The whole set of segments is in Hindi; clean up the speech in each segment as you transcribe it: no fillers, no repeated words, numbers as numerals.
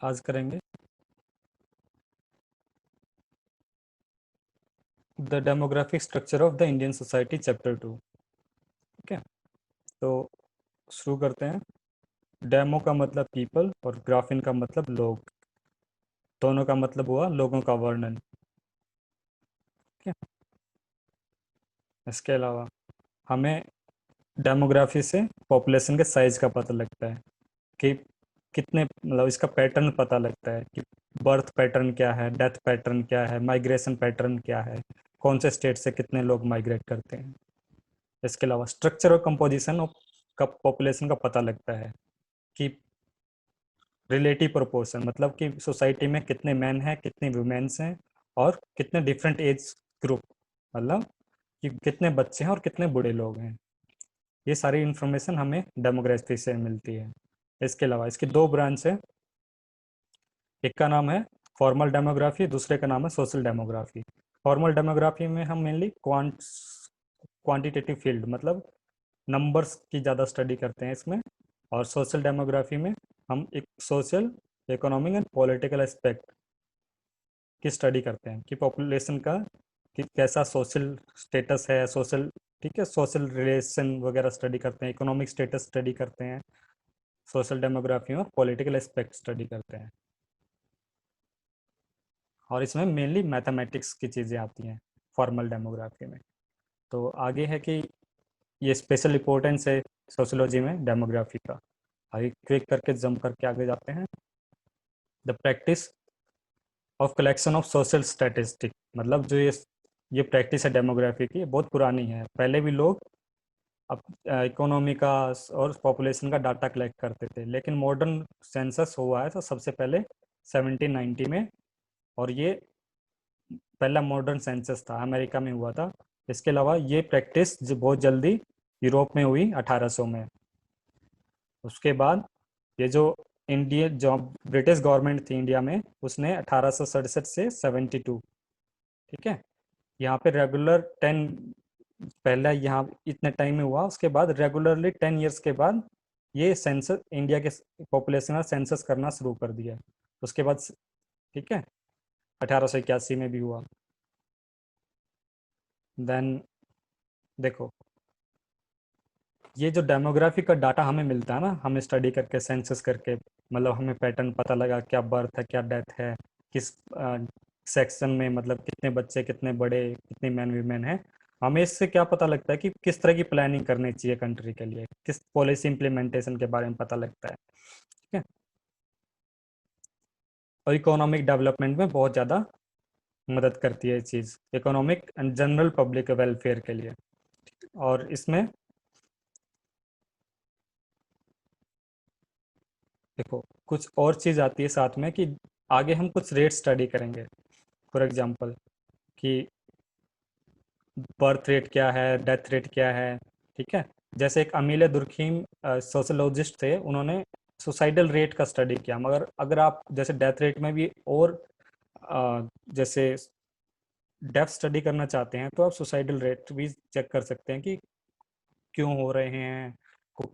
आज करेंगे the demographic structure of the Indian society chapter 2। ठीक है, तो शुरू करते हैं। डेमो का मतलब पीपल और ग्राफिन का मतलब लोग, दोनों का मतलब हुआ लोगों का वर्णन। ठीक है, इसके अलावा हमें डेमोग्राफी से पॉपुलेशन के साइज का पता लगता है कि कितने, मतलब इसका पैटर्न पता लगता है कि बर्थ पैटर्न क्या है, डेथ पैटर्न क्या है, माइग्रेशन पैटर्न क्या है, कौन से स्टेट से कितने लोग माइग्रेट करते हैं। इसके अलावा स्ट्रक्चर और कंपोजिशन ऑफ का पॉपुलेशन का पता लगता है कि रिलेटिव प्रोपोर्शन, मतलब कि सोसाइटी में कितने मैन हैं, कितने वुमेन्स हैं, और कितने डिफरेंट एज ग्रुप, मतलब कि कितने बच्चे हैं और कितने बूढ़े लोग हैं। ये सारी इंफॉर्मेशन हमें डेमोग्राफी से मिलती है। इसके अलावा इसकी दो ब्रांच है, एक का नाम है फॉर्मल डेमोग्राफी, दूसरे का नाम है सोशल डेमोग्राफी। फॉर्मल डेमोग्राफी में हम मेनली क्वांटिटेटिव फील्ड, मतलब नंबर्स की ज़्यादा स्टडी करते हैं इसमें। और सोशल डेमोग्राफी में हम एक social, economic and political aspect की स्टडी करते हैं कि पॉपुलेशन का कि कैसा सोशल स्टेटस है, सोशल, ठीक है, सोशल रिलेशन वगैरह स्टडी करते हैं, इकोनॉमिक स्टेटस स्टडी करते हैं सोशल डेमोग्राफी में, और पॉलिटिकल एस्पेक्ट स्टडी करते हैं। और इसमें मेनली मैथमेटिक्स की चीज़ें आती हैं फॉर्मल डेमोग्राफी में। तो आगे है कि ये स्पेशल इंपॉर्टेंस है सोशोलॉजी में डेमोग्राफी का। आगे क्विक करके जंप करके आगे जाते हैं। The practice of collection of social statistic, मतलब जो ये प्रैक्टिस है डेमोग्राफी की, बहुत पुरानी है। पहले भी लोग अब इकोनॉमी का और पॉपुलेशन का डाटा कलेक्ट करते थे, लेकिन मॉडर्न सेंसस हुआ है तो सबसे पहले 1790 में, और ये पहला मॉडर्न सेंसस था, अमेरिका में हुआ था। इसके अलावा ये प्रैक्टिस जो बहुत जल्दी यूरोप में हुई 1800 में। उसके बाद ये जो इंडिया, जो ब्रिटिश गवर्नमेंट थी इंडिया में, उसने 1867 से 72, ठीक है, यहाँ पे रेगुलर 10, पहला यहाँ इतने टाइम में हुआ, उसके बाद रेगुलरली 10 ईयर्स के बाद ये सेंसस, इंडिया के पॉपुलेशन का सेंसस करना शुरू कर दिया। उसके बाद, ठीक है, 1881 में भी हुआ। देन देखो, ये जो डेमोग्राफी का डाटा हमें मिलता है ना, हमें स्टडी करके सेंसस करके, मतलब हमें पैटर्न पता लगा क्या बर्थ है, क्या डेथ है, किस सेक्शन में, मतलब कितने बच्चे, कितने बड़े, कितने मैन वीमेन है। हमें इससे क्या पता लगता है कि किस तरह की प्लानिंग करनी चाहिए कंट्री के लिए, किस पॉलिसी इंप्लीमेंटेशन के बारे में पता लगता है। ठीक है, और इकोनॉमिक डेवलपमेंट में बहुत ज़्यादा मदद करती है ये चीज़, economic and general public welfare के लिए। और इसमें देखो कुछ और चीज़ आती है साथ में कि आगे हम कुछ रेट स्टडी करेंगे। फॉर एग्जांपल कि बर्थ रेट क्या है, डेथ रेट क्या है। ठीक है, जैसे एक अमीले दुर्खीम सोशोलॉजिस्ट थे, उन्होंने सुसाइडल रेट का स्टडी किया। मगर अगर आप जैसे डेथ रेट में भी और जैसे डेथ स्टडी करना चाहते हैं, तो आप सुसाइडल रेट भी चेक कर सकते हैं कि क्यों हो रहे हैं,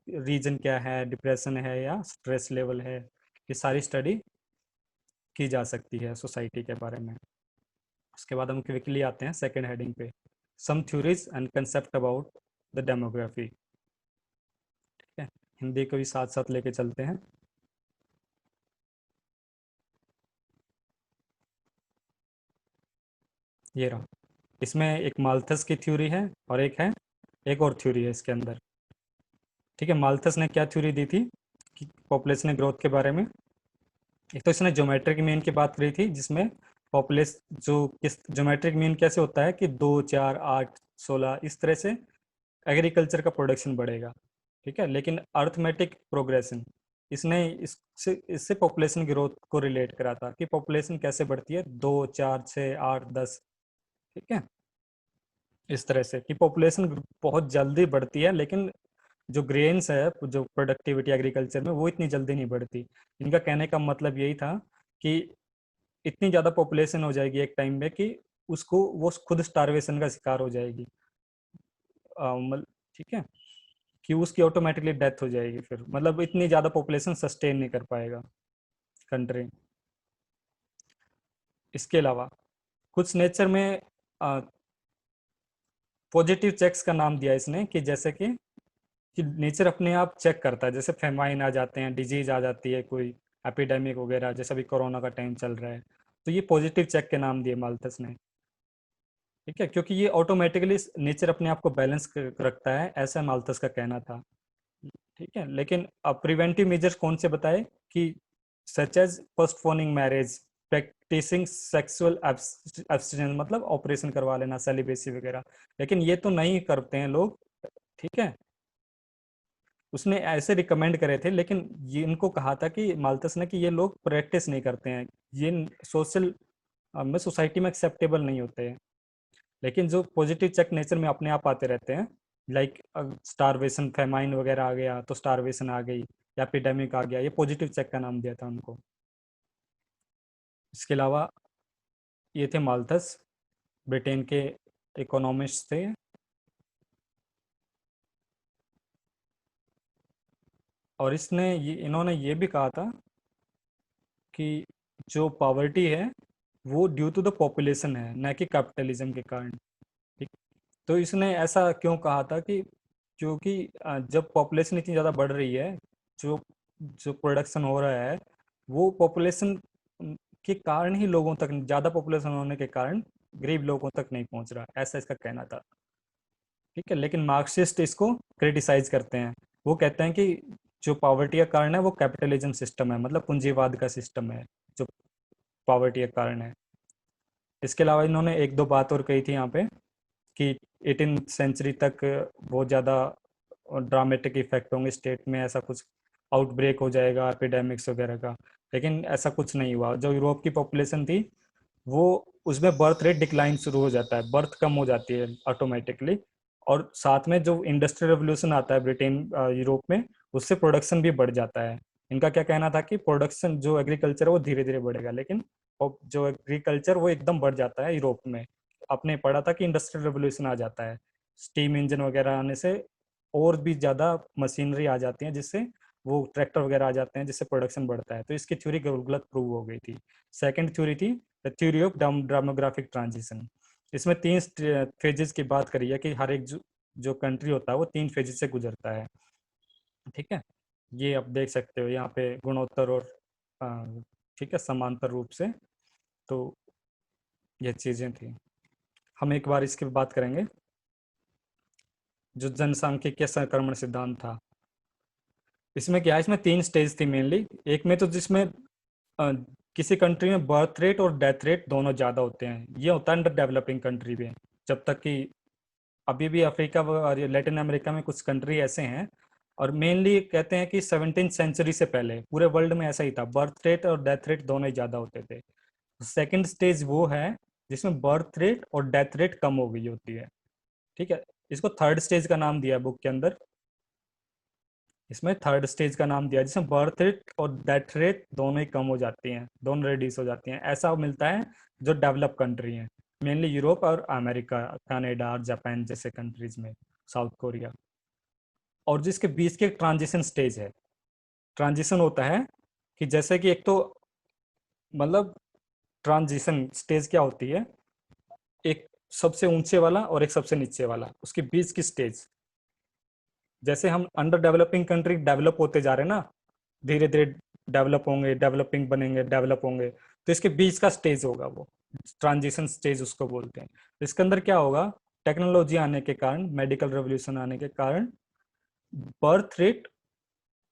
रीजन क्या है, डिप्रेशन है या स्ट्रेस लेवल है। ये सारी स्टडी की जा सकती है सोसाइटी के बारे में। उसके बाद हम क्विकली आते हैं सेकंड हेडिंग पे, some theories and concept about the demography. ठीक है, हिंदी को भी साथ साथ लेके चलते हैं। ये रहा, इसमें एक माल्थस की थ्योरी है और एक और थ्योरी है इसके अंदर। ठीक है, माल्थस ने क्या थ्योरी दी थी कि पॉपुलेशन ग्रोथ के बारे में। एक तो इसने ज्योमेट्रिक मीन की बात करी थी, जिसमें पॉपुलेशन जो किस ज्योमेट्रिक मीन कैसे होता है कि 2, 4, 8, 16 इस तरह से एग्रीकल्चर का प्रोडक्शन बढ़ेगा। ठीक है, लेकिन अर्थमेटिक प्रोग्रेशन, इसने इससे इससे पॉपुलेशन ग्रोथ को रिलेट करा था कि पॉपुलेशन कैसे बढ़ती है, 2, 4, 6, 8, 10। ठीक है, इस तरह से कि पॉपुलेशन बहुत जल्दी बढ़ती है, लेकिन जो ग्रेन्स है, जो प्रोडक्टिविटी एग्रीकल्चर में, वो इतनी जल्दी नहीं बढ़ती। इनका कहने का मतलब यही था कि इतनी ज़्यादा पॉपुलेशन हो जाएगी एक टाइम में कि उसको, वो खुद स्टारवेशन का शिकार हो जाएगी। ठीक है, कि उसकी ऑटोमेटिकली डेथ हो जाएगी फिर, मतलब इतनी ज़्यादा पॉपुलेशन सस्टेन नहीं कर पाएगा। कंट्री। इसके अलावा कुछ नेचर में पॉजिटिव चेक्स का नाम दिया इसने, कि जैसे कि नेचर अपने आप चेक करता है, जैसे फेमाइन आ जाते हैं, डिजीज आ जाती है, कोई एपिडेमिक वगैरह, जैसे अभी कोरोना का टाइम चल रहा है, तो ये पॉजिटिव चेक के नाम दिए माल्थस ने। ठीक है, क्योंकि ये ऑटोमेटिकली नेचर अपने आप को बैलेंस रखता है, ऐसा माल्थस का कहना था। ठीक है, लेकिन अब प्रिवेंटिव मेजर्स कौन से बताए, कि such as postponing marriage, practising sexual abstinence, मतलब ऑपरेशन करवा लेना, सेलिबेसी वगैरह, लेकिन ये तो नहीं करते हैं लोग। ठीक है, उसने ऐसे रिकमेंड करे थे, लेकिन ये इनको कहा था कि माल्थस ने, कि ये लोग प्रैक्टिस नहीं करते हैं, ये सोशल में सोसाइटी में एक्सेप्टेबल नहीं होते हैं। लेकिन जो पॉजिटिव चेक नेचर में अपने आप आते रहते हैं, लाइक स्टारवेशन, फेमाइन वगैरह आ गया तो स्टारवेशन आ गई, या एपिडेमिक आ गया, ये पॉजिटिव चेक का नाम दिया था उनको। इसके अलावा ये थे माल्थस, ब्रिटेन के इकोनॉमिस्ट थे। और इन्होंने ये भी कहा था कि जो पॉवर्टी है वो ड्यू टू द पॉपुलेशन है, न कि कैपिटलिज्म के कारण। ठीक, तो इसने ऐसा क्यों कहा था, कि क्योंकि जब पॉपुलेशन इतनी ज़्यादा बढ़ रही है, जो जो प्रोडक्शन हो रहा है वो पॉपुलेशन के कारण ही लोगों तक, ज़्यादा पॉपुलेशन होने के कारण गरीब लोगों तक नहीं पहुंच रहा, ऐसा इसका कहना था। ठीक है, लेकिन मार्क्सिस्ट इसको क्रिटिसाइज करते हैं। वो कहते हैं कि जो पॉवर्टी का कारण है वो कैपिटलिज्म सिस्टम है, मतलब पूंजीवाद का सिस्टम है जो पॉवर्टी का कारण है। इसके अलावा इन्होंने एक दो बात और कही थी यहाँ पे, कि 18th सेंचुरी तक बहुत ज़्यादा ड्रामेटिक इफेक्ट होंगे स्टेट में, ऐसा कुछ आउटब्रेक हो जाएगा एपिडेमिक्स वगैरह का, लेकिन ऐसा कुछ नहीं हुआ। जो यूरोप की पॉपुलेशन थी वो, उसमें बर्थ रेट डिक्लाइन शुरू हो जाता है, बर्थ कम हो जाती है ऑटोमेटिकली। और साथ में जो इंडस्ट्रियल रेवोल्यूशन आता है ब्रिटेन यूरोप में, उससे प्रोडक्शन भी बढ़ जाता है। इनका क्या कहना था कि प्रोडक्शन, जो एग्रीकल्चर है वो धीरे धीरे बढ़ेगा, लेकिन जो एग्रीकल्चर वो एकदम बढ़ जाता है यूरोप में। आपने पढ़ा था कि इंडस्ट्रियल रेवोल्यूशन आ जाता है, स्टीम इंजन वगैरह आने से और भी ज़्यादा मशीनरी आ जाती है, जिससे वो ट्रैक्टर वगैरह आ जाते हैं, जिससे प्रोडक्शन बढ़ता है। तो इसकी थ्योरी गलत प्रूव हो गई थी। सेकंड थ्योरी थी the theory of demographic transition. इसमें 3 फेजेस की बात करी है, कि हर एक जो कंट्री होता है वो 3 फेजेस से गुजरता है। ठीक है, ये आप देख सकते हो यहाँ पे गुणोत्तर और ठीक है समांतर रूप से। तो ये चीज़ें थी। हम एक बार इसकी बात करेंगे, जो जनसांख्यिकीय संक्रमण सिद्धांत था। इसमें क्या है, इसमें 3 स्टेज थी मेनली। एक में तो जिसमें किसी कंट्री में बर्थ रेट और डेथ रेट दोनों ज़्यादा होते हैं, ये होता है अंडर डेवलपिंग कंट्री में। जब तक कि अभी भी अफ्रीका और लैटिन अमेरिका में कुछ कंट्री ऐसे हैं, और मेनली कहते हैं कि 17th सेंचुरी से पहले पूरे वर्ल्ड में ऐसा ही था, बर्थ रेट और डेथ रेट दोनों ही ज़्यादा होते थे। सेकंड स्टेज वो है जिसमें बर्थ रेट और डेथ रेट कम हो गई होती है। ठीक है, इसको थर्ड स्टेज का नाम दिया बुक के अंदर। इसमें थर्ड स्टेज का नाम दिया जिसमें बर्थ रेट और डेथ रेट दोनों ही कम हो जाती हैं, दोनों रिड्यूस हो जाती हैं। ऐसा मिलता है जो डेवलप कंट्री हैं, मेनली यूरोप और अमेरिका, कनाडा और जापान जैसे कंट्रीज में, साउथ कोरिया। और जिसके बीच के ट्रांजिशन स्टेज है। ट्रांजिशन होता है कि जैसे कि एक तो, मतलब ट्रांजिशन स्टेज क्या होती है, एक सबसे ऊंचे वाला और एक सबसे नीचे वाला, उसके बीच की स्टेज। जैसे हम अंडर डेवलपिंग कंट्री डेवलप होते जा रहे हैं ना, धीरे धीरे डेवलप होंगे, डेवलपिंग बनेंगे, डेवलप होंगे, तो इसके बीच का स्टेज होगा वो, ट्रांजिशन स्टेज उसको बोलते हैं। इसके अंदर क्या होगा, टेक्नोलॉजी आने के कारण, मेडिकल रेवोल्यूशन आने के कारण बर्थ रेट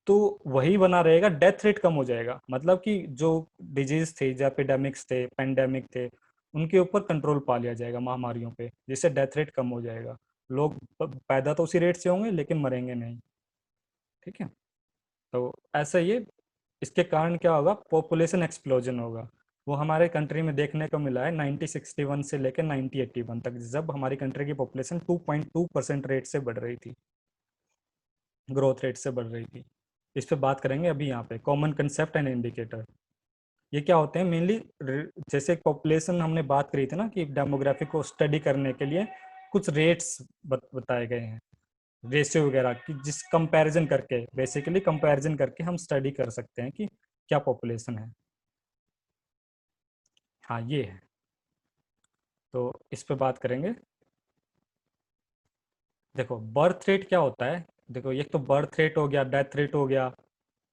तो वही बना रहेगा, डेथ रेट कम हो जाएगा। मतलब कि जो डिजीज थे, जो एपिडेमिक्स थे, पेंडेमिक थे, उनके ऊपर कंट्रोल पा लिया जाएगा महामारियों पे, जिससे डेथ रेट कम हो जाएगा। लोग पैदा तो उसी रेट से होंगे लेकिन मरेंगे नहीं। ठीक है, तो ऐसा ये, इसके कारण क्या होगा, पॉपुलेशन एक्सप्लोजन होगा। वो हमारे कंट्री में देखने को मिला है 1961 से लेकर 1981 तक, जब हमारी कंट्री की पॉपुलेशन 2.2% रेट से बढ़ रही थी, ग्रोथ रेट से बढ़ रही थी। इस पे बात करेंगे अभी यहाँ पे, कॉमन कंसेप्ट एंड इंडिकेटर। ये क्या होते हैं मेनली, जैसे पॉपुलेशन हमने बात करी थी ना, कि डेमोग्राफी को स्टडी करने के लिए कुछ रेट्स बताए गए हैं, रेशियो वगैरह की, जिस कंपैरिजन करके, बेसिकली कंपैरिजन करके हम स्टडी कर सकते हैं कि क्या पॉपुलेशन है। हाँ ये है। तो इस पे बात करेंगे। देखो बर्थ रेट क्या होता है, देखो ये तो बर्थ रेट हो गया, डेथ रेट हो गया,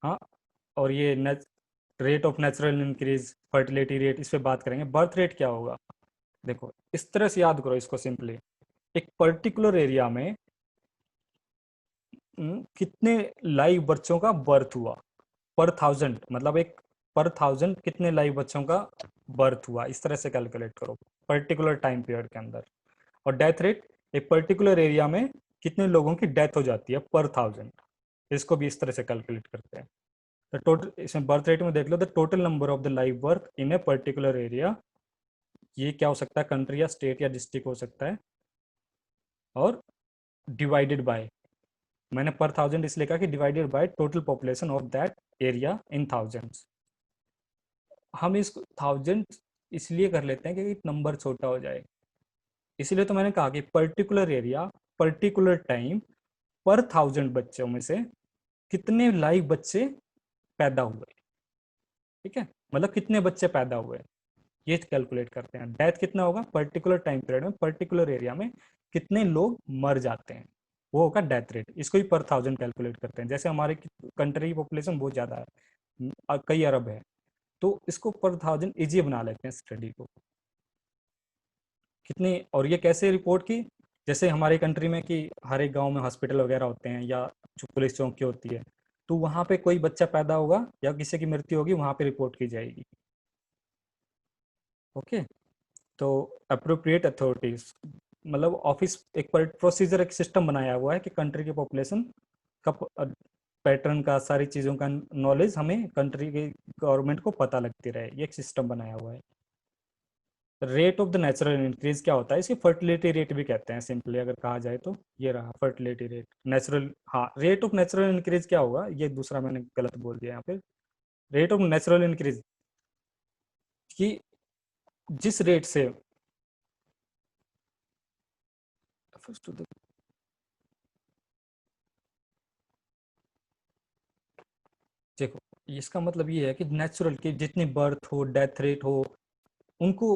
हाँ, और ये rate of natural increase, fertility rate, इस पे बात करेंगे। बर्थ रेट क्या होगा, देखो इस तरह से याद करो इसको सिंपली। एक पर्टिकुलर एरिया में कितने लाइव बच्चों का बर्थ हुआ पर थाउजेंड, मतलब एक पर थाउजेंड कितने लाइव बच्चों का बर्थ हुआ, इस तरह से कैलकुलेट करो पर्टिकुलर टाइम पीरियड के अंदर। और डेथ रेट, एक पर्टिकुलर एरिया में कितने लोगों की डेथ हो जाती है पर थाउजेंड, इसको भी इस तरह से कैलकुलेट करते हैं। तो टोटल इसमें बर्थ रेट में देख लो, the total number of the live birth in a particular area, ये क्या हो सकता है, कंट्री या स्टेट या डिस्ट्रिक्ट हो सकता है, और डिवाइडेड बाय, मैंने पर थाउजेंड इसलिए कहा कि divided by total population of that area in thousands. हम इसको थाउजेंड इसलिए कर लेते हैं कि नंबर छोटा हो जाए, इसलिए तो मैंने कहा कि पर्टिकुलर एरिया, पर्टिकुलर टाइम, पर थाउजेंड बच्चों में से कितने लाइव बच्चे पैदा हुए, ठीक है, मतलब कितने बच्चे पैदा हुए, ये कैलकुलेट करते हैं। डेथ कितना होगा, पर्टिकुलर टाइम पीरियड में पर्टिकुलर एरिया में कितने लोग मर जाते हैं, वो होगा डेथ रेट। इसको ही पर थाउजेंड कैलकुलेट करते हैं। जैसे हमारे कंट्री की पॉपुलेशन बहुत ज़्यादा है, कई अरब है, तो इसको पर थाउजेंड इजी बना लेते हैं स्टडी को, कितनी। और ये कैसे रिपोर्ट की, जैसे हमारी कंट्री में कि हर एक गांव में हॉस्पिटल वगैरह होते हैं या जो पुलिस चौकी होती है, तो वहाँ पे कोई बच्चा पैदा होगा या किसी की मृत्यु होगी, वहाँ पे रिपोर्ट की जाएगी। ओके। तो अप्रोप्रिएट अथॉरिटीज, मतलब ऑफिस, एक प्रोसीजर, एक सिस्टम बनाया हुआ है कि कंट्री की पॉपुलेशन का पैटर्न का, सारी चीज़ों का नॉलेज हमें कंट्री की गवर्नमेंट को पता लगती रहे, ये एक सिस्टम बनाया हुआ है। Rate of the natural increase क्या होता है, इसकी फर्टिलिटी रेट भी कहते हैं सिंपली अगर कहा जाए तो। ये रहा फर्टिलिटी रेट, नेचुरल, हाँ रेट ऑफ नेचुरल इंक्रीज क्या होगा, ये दूसरा मैंने गलत बोल दिया यहाँ पे। रेट ऑफ नेचुरल इंक्रीज कि जिस रेट से, देखो इसका मतलब ये है कि नेचुरल की जितनी बर्थ हो, डेथ रेट हो, उनको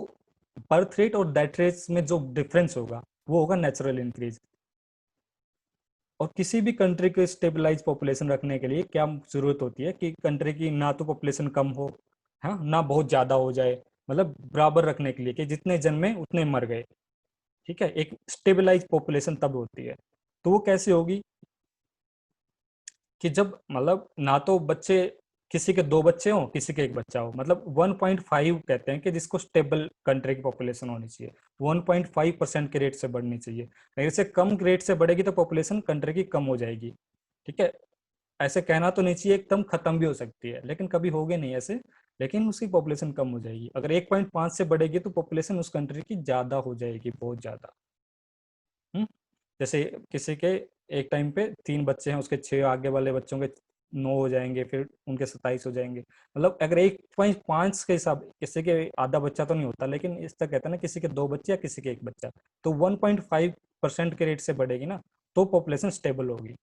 बर्थ रेट और डेथ रेट में जो डिफरेंस होगा वो होगा नेचुरल इंक्रीज। और किसी भी कंट्री को स्टेबलाइज पॉपुलेशन रखने के लिए क्या जरूरत होती है कि कंट्री की ना तो पॉपुलेशन कम हो, हाँ, ना बहुत ज्यादा हो जाए, मतलब बराबर रखने के लिए कि जितने जन्मे उतने मर गए, ठीक है, एक स्टेबलाइज पॉपुलेशन तब होती है। तो वो कैसे होगी कि जब मतलब ना तो बच्चे, किसी के दो बच्चे हों, किसी के एक बच्चा हो, मतलब 1.5 कहते हैं कि जिसको स्टेबल कंट्री की पॉपुलेशन होनी चाहिए, 1.5% के रेट से बढ़नी चाहिए। अगर इससे कम रेट से बढ़ेगी तो पॉपुलेशन कंट्री की कम हो जाएगी, ठीक है। ऐसे कहना तो नहीं चाहिए एकदम खत्म भी हो सकती है, लेकिन कभी होगे नहीं ऐसे, लेकिन उसकी पॉपुलेशन कम हो जाएगी। अगर 1.5 से बढ़ेगी तो पॉपुलेशन उस कंट्री की ज़्यादा हो जाएगी, बहुत ज़्यादा। जैसे किसी के एक टाइम पे 3 बच्चे हैं, उसके 6 आगे वाले बच्चों के 9 हो जाएंगे, फिर उनके 27 हो जाएंगे। मतलब अगर 1.5 के हिसाब, किसी के आधा बच्चा तो नहीं होता, लेकिन इस तरह कहते हैं ना, किसी के 2 बच्चे या किसी के एक बच्चा, तो 1.5% के रेट से बढ़ेगी ना, तो पॉपुलेशन स्टेबल होगी,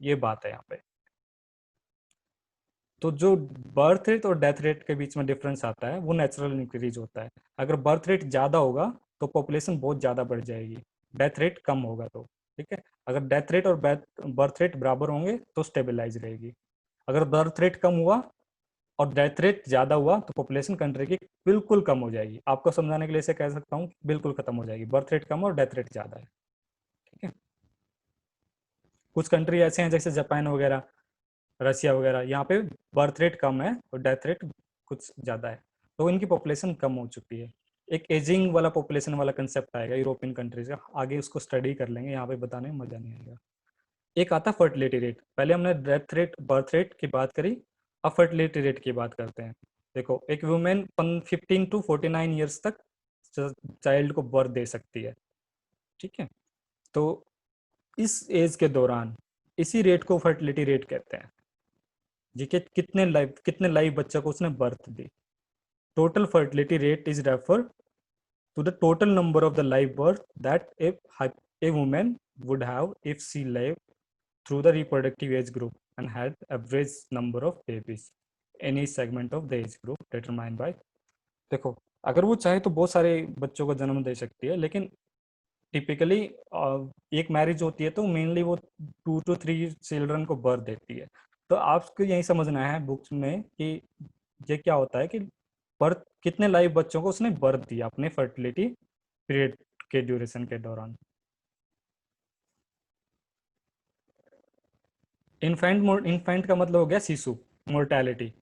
ये बात है यहाँ पे। तो जो बर्थ रेट और डेथ रेट के बीच में डिफरेंस आता है वो नेचुरल इंक्रीज होता है। अगर बर्थ रेट ज़्यादा होगा तो पॉपुलेशन बहुत ज़्यादा बढ़ जाएगी, डेथ रेट कम होगा तो, ठीक है। अगर डेथ रेट और बर्थ रेट बराबर होंगे तो स्टेबलाइज रहेगी। अगर बर्थ रेट कम हुआ और डेथ रेट ज़्यादा हुआ तो पॉपुलेशन कंट्री की बिल्कुल कम हो जाएगी। आपको समझाने के लिए इसे कह सकता हूँ, बिल्कुल खत्म हो जाएगी, बर्थ रेट कम और डेथ रेट ज़्यादा है, ठीक है। कुछ कंट्री ऐसे हैं जैसे जापान वगैरह, रसिया वगैरह, यहाँ पे बर्थ रेट कम है और डेथ रेट कुछ ज़्यादा है, तो इनकी पॉपुलेशन कम हो चुकी है। एक एजिंग वाला पॉपुलेशन वाला कंसेप्ट आएगा यूरोपियन कंट्रीज का, आगे उसको स्टडी कर लेंगे, यहाँ पे बताने में मजा नहीं आएगा। एक आता फर्टिलिटी रेट, पहले हमने डेथ रेट बर्थ रेट की बात करी, अब फर्टिलिटी रेट की बात करते हैं। देखो एक वुमेन 15 to 49 ईयर्स तक चाइल्ड को बर्थ दे सकती है, ठीक है। तो इस एज के दौरान इसी रेट को फर्टिलिटी रेट कहते हैं, जी के कितने लाइव बच्चा को उसने बर्थ दी। Total fertility rate is refer to the total number of the live birth that a woman would have if she lived through the reproductive age group and had average number of babies any segment of the age group determined by, देखो अगर वो चाहे तो बहुत सारे बच्चों को जन्म दे सकती है, लेकिन टिपिकली एक मैरिज होती है तो मेनली वो 2 to 3 चिल्ड्रन को बर्थ देती है। तो आपको यही समझना है बुक्स में कि ये क्या होता है कि बर्थ कितने लाइव बच्चों को उसने बर्थ दिया अपने फर्टिलिटी पीरियड के ड्यूरेशन के दौरान। इन्फेंट का मतलब हो गया शिशु, मोर्टेलिटी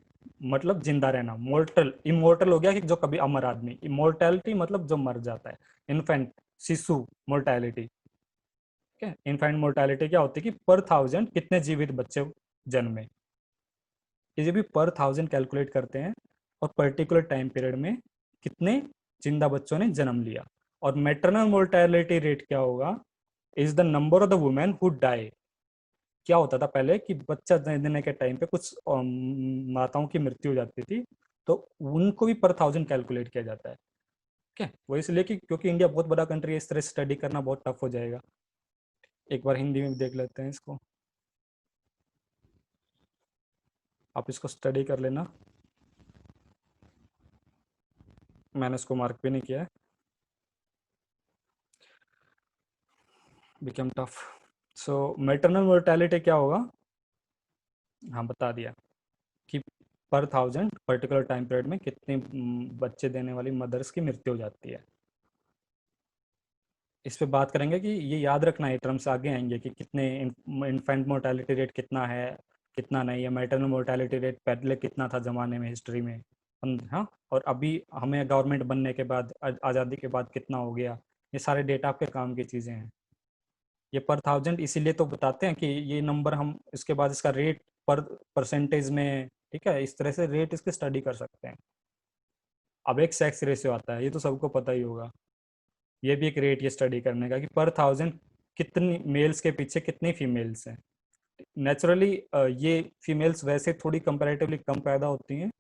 मतलब जिंदा रहना, मोर्टल इमोर्टल हो गया कि जो कभी अमर आदमी, इमोर्टैलिटी मतलब जो मर जाता है। इन्फेंट शिशु, मोर्टेलिटी। ठीक है, इन्फेंट मोर्टेलिटी क्या होती है कि पर थाउजेंड कितने जीवित बच्चे जन्मे, ये भी पर थाउजेंड कैलकुलेट करते हैं, और पर्टिकुलर टाइम पीरियड में कितने जिंदा बच्चों ने जन्म लिया। और मैटरनल मोर्टेलिटी रेट क्या होगा, is the number of the women who die. क्या होता था पहले कि बच्चा देने के टाइम पे कुछ माताओं की मृत्यु हो जाती थी, तो उनको भी पर थाउजेंड कैलकुलेट किया जाता है। ठीक है, वो इसलिए कि क्योंकि इंडिया बहुत बड़ा कंट्री है, इस तरह स्टडी करना बहुत टफ हो जाएगा। एक बार हिंदी में देख लेते हैं इसको, आप इसको स्टडी कर लेना, मैंने इसको मार्क भी नहीं किया है। Become tough. So maternal mortality क्या होगा, हाँ बता दिया कि पर थाउजेंड पर्टिकुलर टाइम पीरियड में कितने बच्चे देने वाली मदर्स की मृत्यु हो जाती है। इस पे बात करेंगे कि ये याद रखना है, टर्म्स आगे आएंगे कि कितने इन्फेंट मोर्टेलिटी रेट कितना है, कितना नहीं है, मैटरनल मोर्टेलिटी रेट पहले कितना था ज़माने में, हिस्ट्री में। हाँ, और अभी हमें गवर्नमेंट बनने के बाद, आज़ादी के बाद कितना हो गया, ये सारे डेटा आपके काम की चीज़ें हैं। ये पर थाउजेंड इसीलिए तो बताते हैं कि ये नंबर हम इसके बाद इसका रेट पर परसेंटेज में, ठीक है, इस तरह से रेट इसके स्टडी कर सकते हैं। अब एक सेक्स रेशियो आता है, ये तो सबको पता ही होगा, ये भी एक रेट ये स्टडी करने का कि पर थाउजेंड कितनी मेल्स के पीछे कितनी फीमेल्स हैं। नेचुरली ये फीमेल्स वैसे थोड़ी कंपैरेटिवली कम पैदा होती हैं,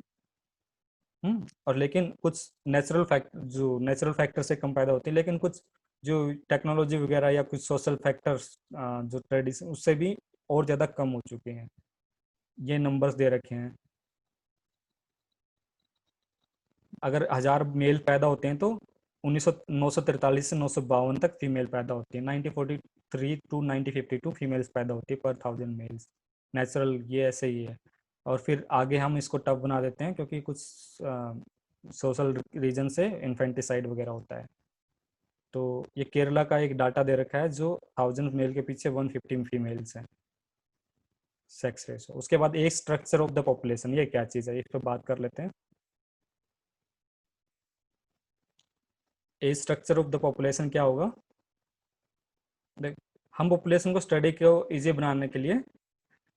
और लेकिन कुछ नेचुरल फैक्टर से कम पैदा होती है, लेकिन कुछ जो टेक्नोलॉजी वगैरह या कुछ सोशल फैक्टर्स जो ट्रेडिशन उससे भी और ज़्यादा कम हो चुके हैं। ये नंबर्स दे रखे हैं, अगर 1000 मेल पैदा होते हैं तो 943 से 952 तक फीमेल पैदा होती है, 1943 टू 1952 फीमेल्स पैदा होती है पर 1000 मेल्स। नेचुरल ये ऐसे ही है। और फिर आगे हम इसको टफ बना देते हैं क्योंकि कुछ सोशल रीजन से इन्फेंटिसाइड वगैरह होता है। तो ये केरला का एक डाटा दे रखा है जो 1000 मेल के पीछे 115 फीमेल्स हैं, सेक्स रेशो। उसके बाद age structure of the population, ये क्या चीज़ है, इस पर बात कर लेते हैं। Age structure of the population क्या होगा, देख, हम पॉपुलेशन को स्टडी को इजी बनाने के लिए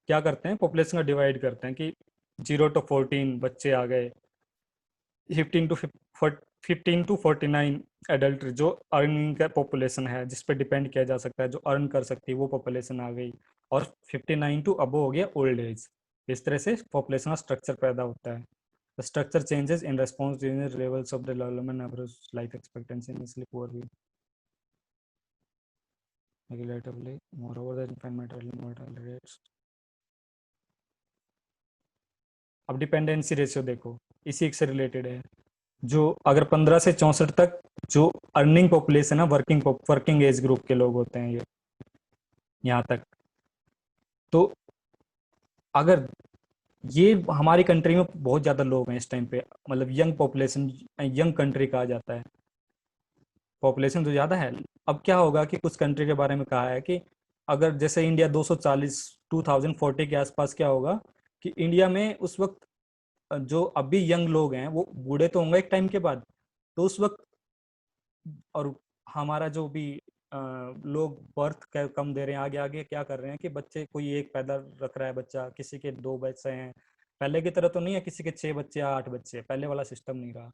क्या करते हैं, पॉपुलेशन का डिवाइड करते हैं कि 0 to 14 बच्चे आ गए, 15 to 49 एडल्ट जो अर्निंग का पॉपुलेशन है, जिस पर डिपेंड किया जा सकता है, जो अर्न कर सकती है, वो पॉपुलेशन आ गई। और 59 टू अबो हो गया ओल्ड एज। इस तरह से पॉपुलेशन का स्ट्रक्चर पैदा होता है। The structure changes in response to the levels of the development average life expectancy in Muslim poor people. Regulatively, moreover, the infant mortality rates. अब डिपेंडेंसी रेशियो देखो, इसी से रिलेटेड है। जो अगर 15 से 64 तक जो अर्निंग पॉपुलेशन है, वर्किंग एज ग्रुप के लोग होते हैं, ये यहाँ तक, तो अगर ये हमारी कंट्री में बहुत ज़्यादा लोग हैं इस टाइम पे, मतलब यंग पॉपुलेशन, यंग कंट्री कहा जाता है, पॉपुलेशन तो ज़्यादा है। अब क्या होगा कि कुछ कंट्री के बारे में कहा है कि अगर जैसे इंडिया 240 2040 के आसपास क्या होगा कि इंडिया में उस वक्त जो अभी यंग लोग हैं वो बूढ़े तो होंगे एक टाइम के बाद, तो उस वक्त, और हमारा जो भी लोग बर्थ कम दे रहे हैं, आगे आगे क्या कर रहे हैं कि बच्चे कोई एक पैदा रख रहा है बच्चा, किसी के 2 बच्चे हैं, पहले की तरह तो नहीं है किसी के 6 बच्चे या 8 बच्चे, पहले वाला सिस्टम नहीं रहा।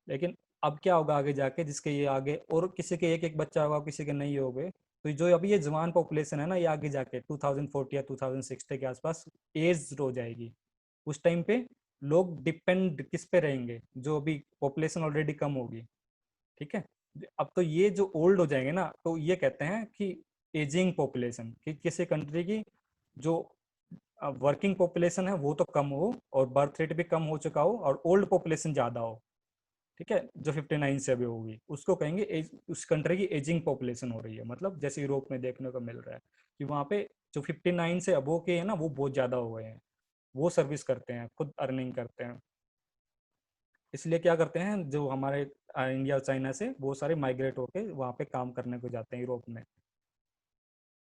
लेकिन अब क्या होगा आगे जाके, जिसके ये आगे और किसी के एक एक बच्चा होगा, किसी के नहीं होंगे, तो जो अभी ये जवान पॉपुलेशन है ना, ये आगे जाके 2040 या 2060 के आसपास एज हो जाएगी। उस टाइम पे लोग डिपेंड किस पे रहेंगे, जो अभी पॉपुलेशन ऑलरेडी कम होगी। ठीक है, अब तो ये जो ओल्ड हो जाएंगे ना, तो ये कहते हैं कि एजिंग पॉपुलेशन, कि किसी कंट्री की जो वर्किंग पॉपुलेशन है वो तो कम हो और बर्थ रेट भी कम हो चुका हो और ओल्ड पॉपुलेशन ज़्यादा हो। ठीक है, जो 59 से अभी होगी उसको कहेंगे उस कंट्री की एजिंग पॉपुलेशन हो रही है। मतलब जैसे यूरोप में देखने को मिल रहा है कि वहाँ पे जो 59 से अबो के हैं ना वो बहुत ज़्यादा हो गए हैं, वो सर्विस करते हैं, खुद अर्निंग करते हैं। इसलिए क्या करते हैं, जो हमारे इंडिया चाइना से बहुत सारे माइग्रेट होके वहाँ पे काम करने को जाते हैं यूरोप में।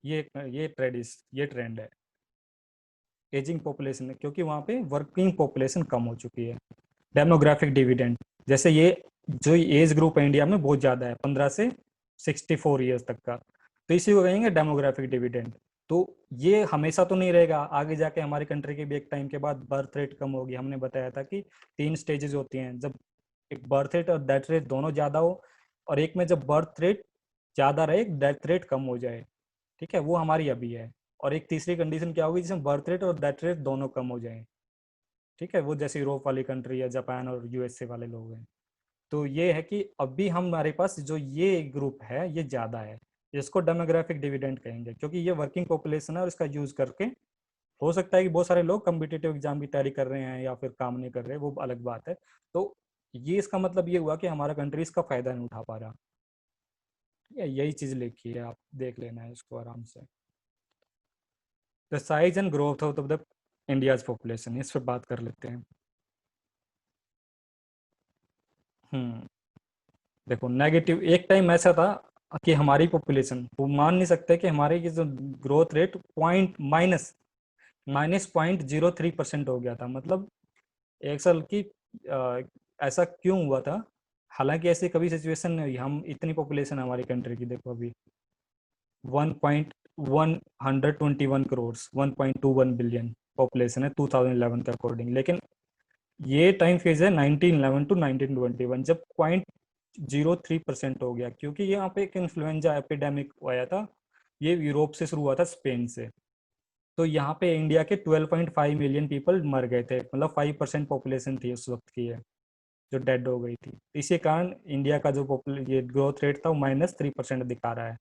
ये ट्रेंड है एजिंग पॉपुलेशन में, क्योंकि वहाँ पे वर्किंग पॉपुलेशन कम हो चुकी है। डेमोग्राफिक डिविडेंड, जैसे ये जो एज ग्रुप है इंडिया में बहुत ज़्यादा है, 15 से 64 ईयर्स तक का, तो इसी को कहेंगे डेमोग्राफिक डिविडेंड। तो ये हमेशा तो नहीं रहेगा, आगे जाके हमारी कंट्री के भी एक टाइम के बाद बर्थ रेट कम होगी। हमने बताया था कि 3 स्टेजेस होती हैं, जब एक बर्थ रेट और डेथ रेट दोनों ज़्यादा हो, और एक में जब बर्थ रेट ज़्यादा रहे डेथ रेट कम हो जाए। ठीक है, वो हमारी अभी है। और एक तीसरी कंडीशन क्या होगी, जिसमें बर्थ रेट और डेथ रेट दोनों कम हो जाए। ठीक है, वो जैसे यूरोप वाली कंट्री है, जापान और यूएसए वाले लोग हैं। तो ये है कि अभी हमारे पास जो ये ग्रुप है ये ज़्यादा है, इसको डेमोग्राफिक डिविडेंड कहेंगे, क्योंकि ये वर्किंग पॉपुलेशन है और इसका यूज़ करके हो सकता है कि बहुत सारे लोग कम्पिटिटिव एग्जाम की तैयारी कर रहे हैं या फिर काम नहीं कर रहे, वो अलग बात है। तो ये इसका मतलब ये हुआ कि हमारा कंट्री इसका फ़ायदा नहीं उठा पा रहा। यही चीज़ लिखी है, आप देख लेना है इसको आराम से। The size and growth of the India's population, इस पर बात कर लेते हैं। हम्म देखो, नेगेटिव एक टाइम ऐसा था कि हमारी पॉपुलेशन, वो मान नहीं सकते कि हमारे की जो ग्रोथ रेट पॉइंट -0.03% हो गया था। मतलब एक साल की ऐसा क्यों हुआ था? हालांकि ऐसी कभी सिचुएशन नहीं हुई। हम इतनी पॉपुलेशन है हमारी कंट्री की, देखो अभी 1.121 करोड़, 1.21 बिलियन पॉपुलेशन है 2011 के अकॉर्डिंग। लेकिन ये टाइम फेज है 1911 टू 1921, जब 0.03% हो गया, क्योंकि यहाँ पे एक इन्फ्लुएंजा एपिडेमिक आया था। ये यूरोप से शुरू हुआ था, स्पेन से। तो यहाँ पे इंडिया के 12.5 मिलियन पीपल मर गए थे, मतलब 5% पॉपुलेशन थी उस वक्त की है जो डेड हो गई थी। इसी कारण इंडिया का जो ये ग्रोथ रेट था वो -3% दिखा रहा है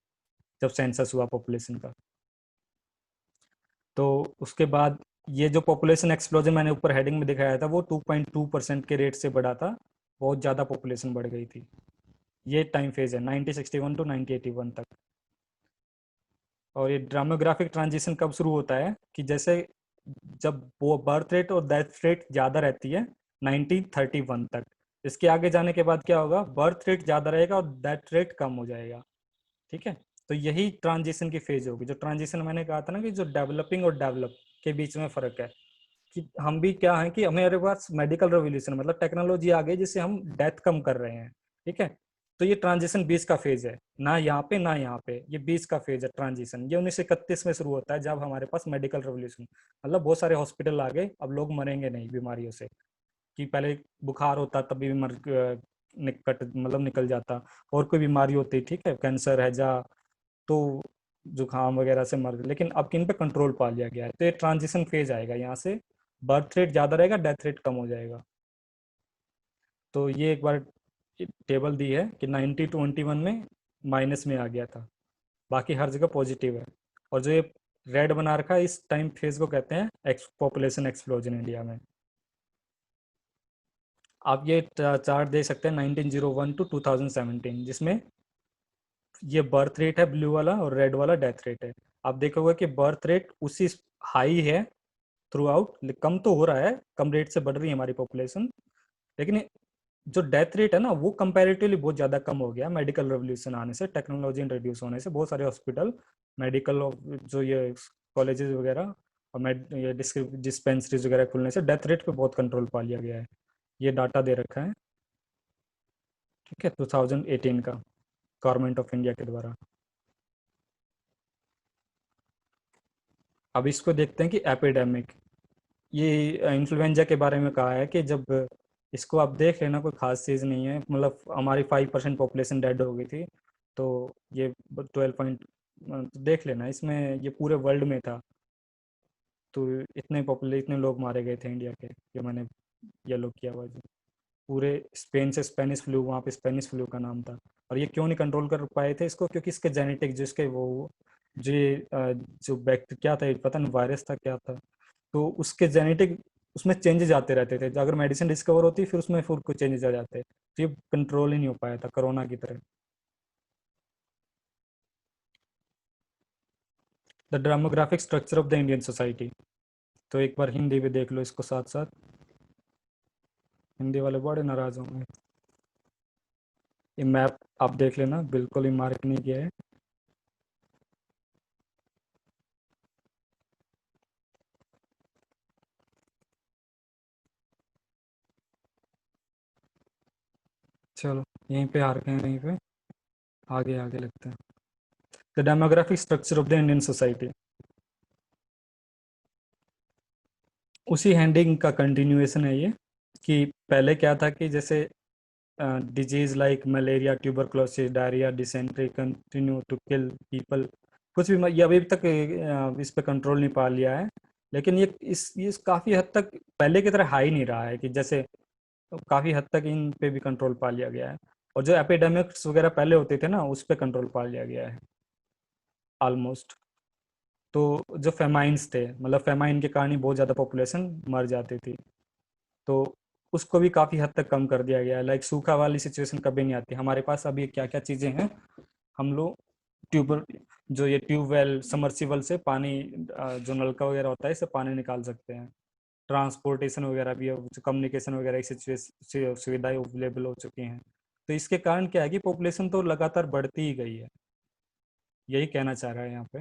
जब सेंसस हुआ पॉपुलेशन का। तो उसके बाद ये जो पॉपुलेशन एक्सप्लोजन मैंने ऊपर हेडिंग में दिखाया था वो 2.2% के रेट से बढ़ा था, बहुत ज़्यादा पॉपुलेशन बढ़ गई थी। ये टाइम फेज है 1961 टू 1981 तक। और ये डेमोग्राफिक ट्रांजिशन कब शुरू होता है कि जैसे जब वो बर्थ रेट और डेथ रेट ज़्यादा रहती है 1931 तक। इसके आगे जाने के बाद क्या होगा, बर्थ रेट ज़्यादा रहेगा और डेथ रेट कम हो जाएगा। ठीक है, तो यही ट्रांजिशन की फेज होगी। जो ट्रांजिशन मैंने कहा था ना कि जो डेवलपिंग और डेवलप के बीच में फ़र्क है, कि हम भी क्या है कि हमारे पास मेडिकल रेवोल्यूशन मतलब टेक्नोलॉजी आ गई जिससे हम डेथ कम कर रहे हैं। ठीक है, तो ये ट्रांजिशन 20 का फेज है, ना यहाँ पे ना यहाँ पे, ये 20 का फेज है ट्रांजिशन। ये 1931 में शुरू होता है जब हमारे पास मेडिकल रेवोल्यूशन, मतलब बहुत सारे हॉस्पिटल आ गए, अब लोग मरेंगे नहीं बीमारियों से। कि पहले बुखार होता तभी भी निकट मतलब निकल जाता, और कोई बीमारी होती, ठीक है कैंसर है जा, तो जुकाम वगैरह से मर गए। लेकिन अब किन पे कंट्रोल पा लिया गया है, तो ये ट्रांजिशन फेज आएगा। यहाँ से बर्थ रेट ज़्यादा रहेगा, डेथ रेट कम हो जाएगा। तो ये एक बार टेबल दी है कि 1921 में माइनस में आ गया था, बाकी हर जगह पॉजिटिव है। और जो ये रेड बना रखा है इस टाइम फेज को कहते हैं पॉपुलेशन एक्सप्लोजन इंडिया में। आप ये चार्ट देख सकते हैं 1901 टू 2017, जिसमें ये बर्थ रेट है ब्लू वाला और रेड वाला डेथ रेट है। आप देखोगे कि बर्थ रेट उसी हाई है थ्रू आउट, कम तो हो रहा है, कम रेट से बढ़ रही है हमारी पॉपुलेशन। लेकिन जो डेथ रेट है ना वो कंपैरेटिवली बहुत ज़्यादा कम हो गया मेडिकल रेवोल्यूशन आने से, टेक्नोलॉजी इंट्रोड्यूस होने से। बहुत सारे हॉस्पिटल, मेडिकल जो ये कॉलेजेस वगैरह और ये डिस्पेंसरीज वगैरह खुलने से डेथ रेट पे बहुत कंट्रोल पा लिया गया है। ये डाटा दे रखा है, ठीक है, 2018 का, गवर्नमेंट ऑफ इंडिया के द्वारा। अब इसको देखते हैं कि एपिडेमिक, ये इन्फ्लुएंजा के बारे में कहा है कि जब इसको आप देख लेना, कोई खास चीज़ नहीं है। मतलब हमारी 5% पॉपुलेशन डेड हो गई थी, तो ये 12 पॉइंट देख लेना, इसमें ये पूरे वर्ल्ड में था। तो इतने लोग मारे गए थे इंडिया के, ये मैंने येलो किया हुआ जो पूरे स्पेन से स्पेनिश फ्लू, वहाँ पे स्पेनिश फ्लू का नाम था। और ये क्यों नहीं कंट्रोल कर पाए थे इसको, क्योंकि इसके जेनेटिक जिसके वो जो जो बैक्टीरिया क्या था, पता नहीं वायरस था क्या था, तो उसके जेनेटिक उसमें चेंजेस आते रहते थे। अगर मेडिसिन डिस्कवर होती फिर उसमें फिर कुछ चेंजेस आ जाते, तो ये कंट्रोल ही नहीं हो पाया था कोरोना की तरह। The demographic structure of the Indian society. तो एक बार हिंदी भी देख लो इसको साथ साथ, हिंदी वाले बड़े नाराज होंगे। ये मैप आप देख लेना, बिल्कुल ही मार्क नहीं किया है। चलो यहीं पे हार गए हैं, यहीं पे आगे आगे लगते हैं। The demographic structure of the Indian society, उसी हैंडिंग का कंटिन्यूएशन है ये। कि पहले क्या था कि जैसे disease like malaria, tuberculosis, diarrhoea, dysentery continue to kill people. कुछ भी ये अभी तक इस पे कंट्रोल नहीं पा लिया है, लेकिन ये काफ़ी हद तक पहले की तरह हाई नहीं रहा है, कि जैसे काफ़ी हद तक इन पे भी कंट्रोल पा लिया गया है। और जो एपिडेमिक्स वगैरह पहले होते थे ना, उस पे कंट्रोल पा लिया गया है ऑलमोस्ट। तो जो फेमाइंस थे, मतलब फेमाइन के कारण ही बहुत ज़्यादा पॉपुलेशन मर जाती थी, तो उसको भी काफ़ी हद तक कम कर दिया गया है। लाइक सूखा वाली सिचुएशन कभी नहीं आती हमारे पास। अभी क्या क्या चीज़ें हैं, हम लोग ट्यूबर जो ये ट्यूबवेल समर्सिबल से पानी, जो नलका वगैरह होता है, इससे पानी निकाल सकते हैं। ट्रांसपोर्टेशन वगैरह भी, कम्युनिकेशन वगैरह की सुविधाएं अवेलेबल हो चुकी हैं। तो इसके कारण क्या है कि पॉपुलेशन तो लगातार बढ़ती ही गई है, यही कहना चाह रहा है यहाँ पे।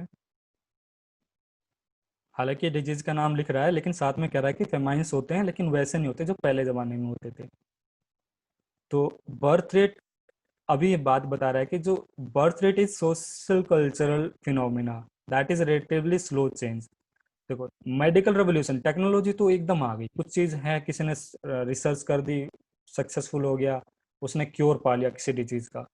हालांकि डिजीज का नाम लिख रहा है, लेकिन साथ में कह रहा है कि फेमाइंस होते हैं, लेकिन वैसे नहीं होते जो पहले ज़माने में होते थे। तो बर्थ रेट, अभी ये बात बता रहा है कि जो birth rate is social cultural phenomena that is relatively slow change. देखो, मेडिकल रेवोल्यूशन, टेक्नोलॉजी तो एकदम आ गई, कुछ चीज़ है किसी ने रिसर्च कर दी, सक्सेसफुल हो गया, उसने क्योर पा लिया किसी डिजीज का,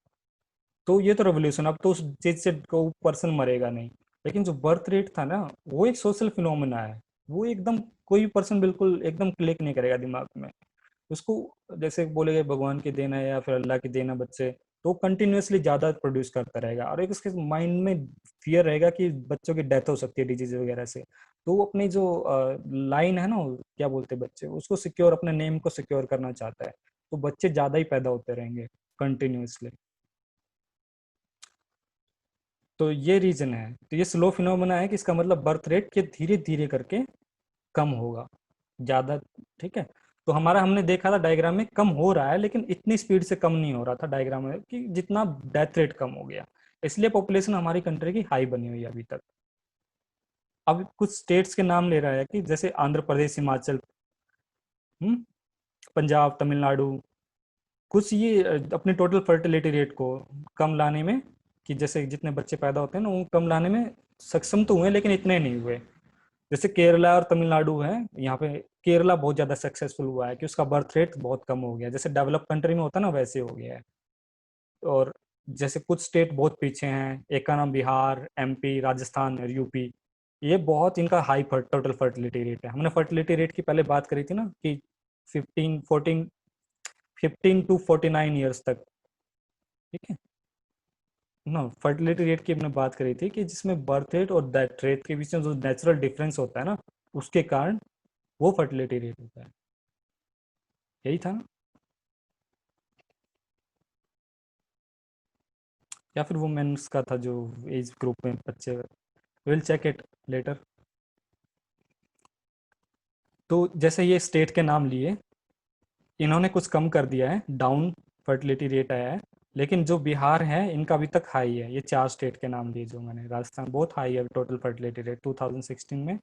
तो ये तो रेवोल्यूशन। अब तो उस चीज से कोई पर्सन मरेगा नहीं। लेकिन जो बर्थ रेट था ना, वो एक सोशल फिनोमेना है। वो एकदम कोई पर्सन बिल्कुल एकदम क्लिक नहीं करेगा दिमाग में उसको। जैसे बोलेगा भगवान की देन है या फिर अल्लाह की देन है बच्चे, तो कंटिन्यूअसली ज्यादा प्रोड्यूस करता रहेगा, और एक उसके माइंड में फियर रहेगा कि बच्चों की डेथ हो सकती है डिजीज वगैरह से। तो वो अपनी जो लाइन है ना, क्या बोलते हैं बच्चे, उसको सिक्योर, अपने नेम को सिक्योर करना चाहता है। तो बच्चे ज्यादा ही पैदा होते रहेंगे कंटिन्यूअसली। तो ये रीजन है। तो ये स्लो फिनोमेना है कि इसका मतलब बर्थ रेट के धीरे धीरे करके कम होगा ज्यादा। ठीक है। तो हमारा, हमने देखा था डायग्राम में कम हो रहा है, लेकिन इतनी स्पीड से कम नहीं हो रहा था डायग्राम में कि जितना डेथ रेट कम हो गया। इसलिए पॉपुलेशन हमारी कंट्री की हाई बनी हुई है अभी तक। अब कुछ स्टेट्स के नाम ले रहा है कि जैसे आंध्र प्रदेश, हिमाचल, पंजाब, तमिलनाडु। कुछ ये अपने टोटल फर्टिलिटी रेट को कम लाने में, कि जैसे जितने बच्चे पैदा होते हैं ना, वो कम लाने में सक्षम तो हुए, लेकिन इतने नहीं हुए। जैसे केरला और तमिलनाडु है, यहाँ पे केरला बहुत ज़्यादा सक्सेसफुल हुआ है कि उसका बर्थ रेट बहुत कम हो गया, जैसे डेवलप कंट्री में होता है ना, वैसे हो गया है। और जैसे कुछ स्टेट बहुत पीछे हैं, एक का नाम बिहार, एमपी, राजस्थान और यूपी। ये बहुत इनका हाई टोटल फर्टिलिटी रेट है। हमने फर्टिलिटी रेट की पहले बात करी थी ना, कि 15 टू 49 ईयर्स तक। ठीक है ना, फर्टिलिटी रेट की हमने बात करी थी, कि जिसमें बर्थ रेट और डेथ रेट के बीच में जो नेचुरल डिफरेंस होता है ना, उसके कारण वो फर्टिलिटी रेट होता है। यही था ना? या फिर वुमेन्स का था जो एज ग्रुप में बच्चे, विल चेक इट लेटर। तो जैसे ये स्टेट के नाम लिए, इन्होंने कुछ कम कर दिया है, डाउन फर्टिलिटी रेट आया है। लेकिन जो बिहार है, इनका अभी तक हाई है। ये 4 स्टेट के नाम लिए जो मैंने, राजस्थान बहुत हाई है टोटल फर्टिलिटी रेट 2016 में,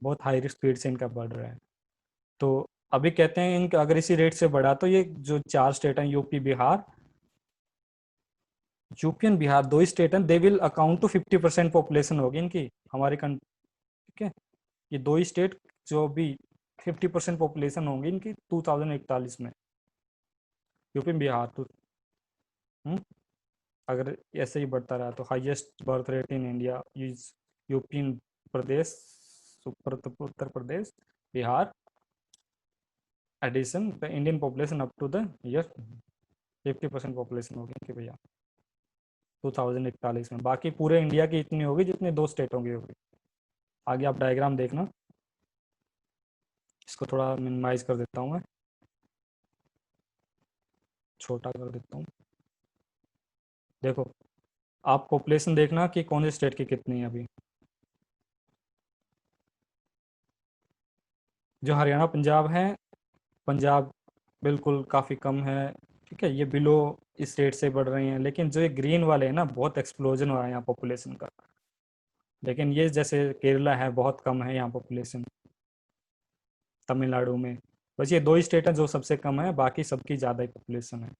बहुत हाई स्पीड से इनका बढ़ रहा है। तो अभी कहते हैं इनका अगर इसी रेट से बढ़ा, तो ये जो 4 स्टेट हैं, UP, Bihar, UP and Bihar, दो ही स्टेट हैं, they will account to 50% population होगी इनकी हमारे कंट्री। ठीक है। ये दो ही स्टेट जो भी 50% पॉपुलेशन होंगी इनकी 2041 में, यूपी बिहार तो। हम्म, अगर ऐसे ही बढ़ता रहा तो highest birth rate in India is UP Pradesh, Uttar Pradesh, Bihar, addition the Indian population up to the year 50% population होगी इनकी भैया 2041 में। बाकी पूरे इंडिया की इतनी होगी जितनी दो स्टेटों की होगी। आगे आप डायग्राम देखना। इसको थोड़ा मिनिमाइज कर देता हूँ मैं, छोटा कर देता हूँ। देखो, आप पॉपुलेशन देखना कि कौन से स्टेट की कितनी है अभी। जो हरियाणा पंजाब है, पंजाब बिल्कुल काफ़ी कम है, ठीक है, ये बिलो स्टेट से बढ़ रही हैं। लेकिन जो ये ग्रीन वाले हैं ना, बहुत एक्सप्लोजन हो रहा है यहाँ पॉपुलेशन का। लेकिन ये जैसे केरला है, बहुत कम है यहाँ पॉपुलेशन, तमिलनाडु में। बस ये दो ही स्टेट हैं जो सबसे कम है, बाकी सबकी ज़्यादा ही पॉपुलेशन है।